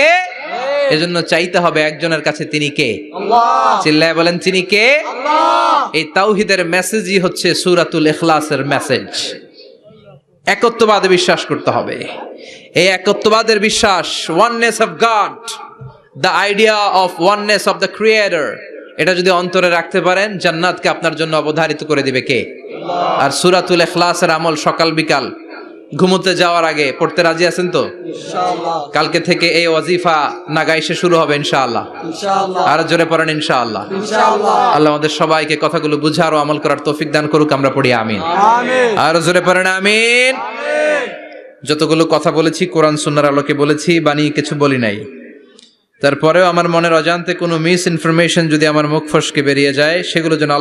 এজন্য চাইতে হবে একজনের কাছে, তিনি কে? আল্লাহ চিল্লায় বলেন তিনি কে? আল্লাহ এই তাওহীদের মেসেজই হচ্ছে সূরাতুল ইখলাসের মেসেজ। একত্ববাদে বিশ্বাস করতে হবে। এই একত্ববাদের বিশ্বাস, oneness of god, the idea of oneness of the creator, এটা যদি অন্তরে রাখতে পারেন, জান্নাতকে আপনার জন্য অবধারিত করে দিবে কে? আর সূরাতুল ইখলাসের আমল সকাল বিকাল ঘুমোতে যাওয়ার আগে পড়তে রাজি আছেন তো? ইনশাআল্লাহ কালকে থেকে এই ওয়াজিফা নাগাইশে শুরু হবে ইনশাআল্লাহ। ইনশাআল্লাহ আর জোরে পড়েন ইনশাআল্লাহ। ইনশাআল্লাহ আল্লাহ আমাদের সবাইকে কথাগুলো বুঝার ও আমল করার তৌফিক দান করুক, আমরা পড়ি আমিন। আমিন আর জোরে পড়েন আমিন। যতগুলো কথা বলেছি কোরআন সুন্নাহর আলোকে বলেছি, বানিয়ে কিছু বলি নাই। তারপরেও আমার মনের অজান্তে কোনো মিস ইনফরমেশন যদি আমার মুখ ফসকে বেরিয়ে যায়, সেগুলো যেন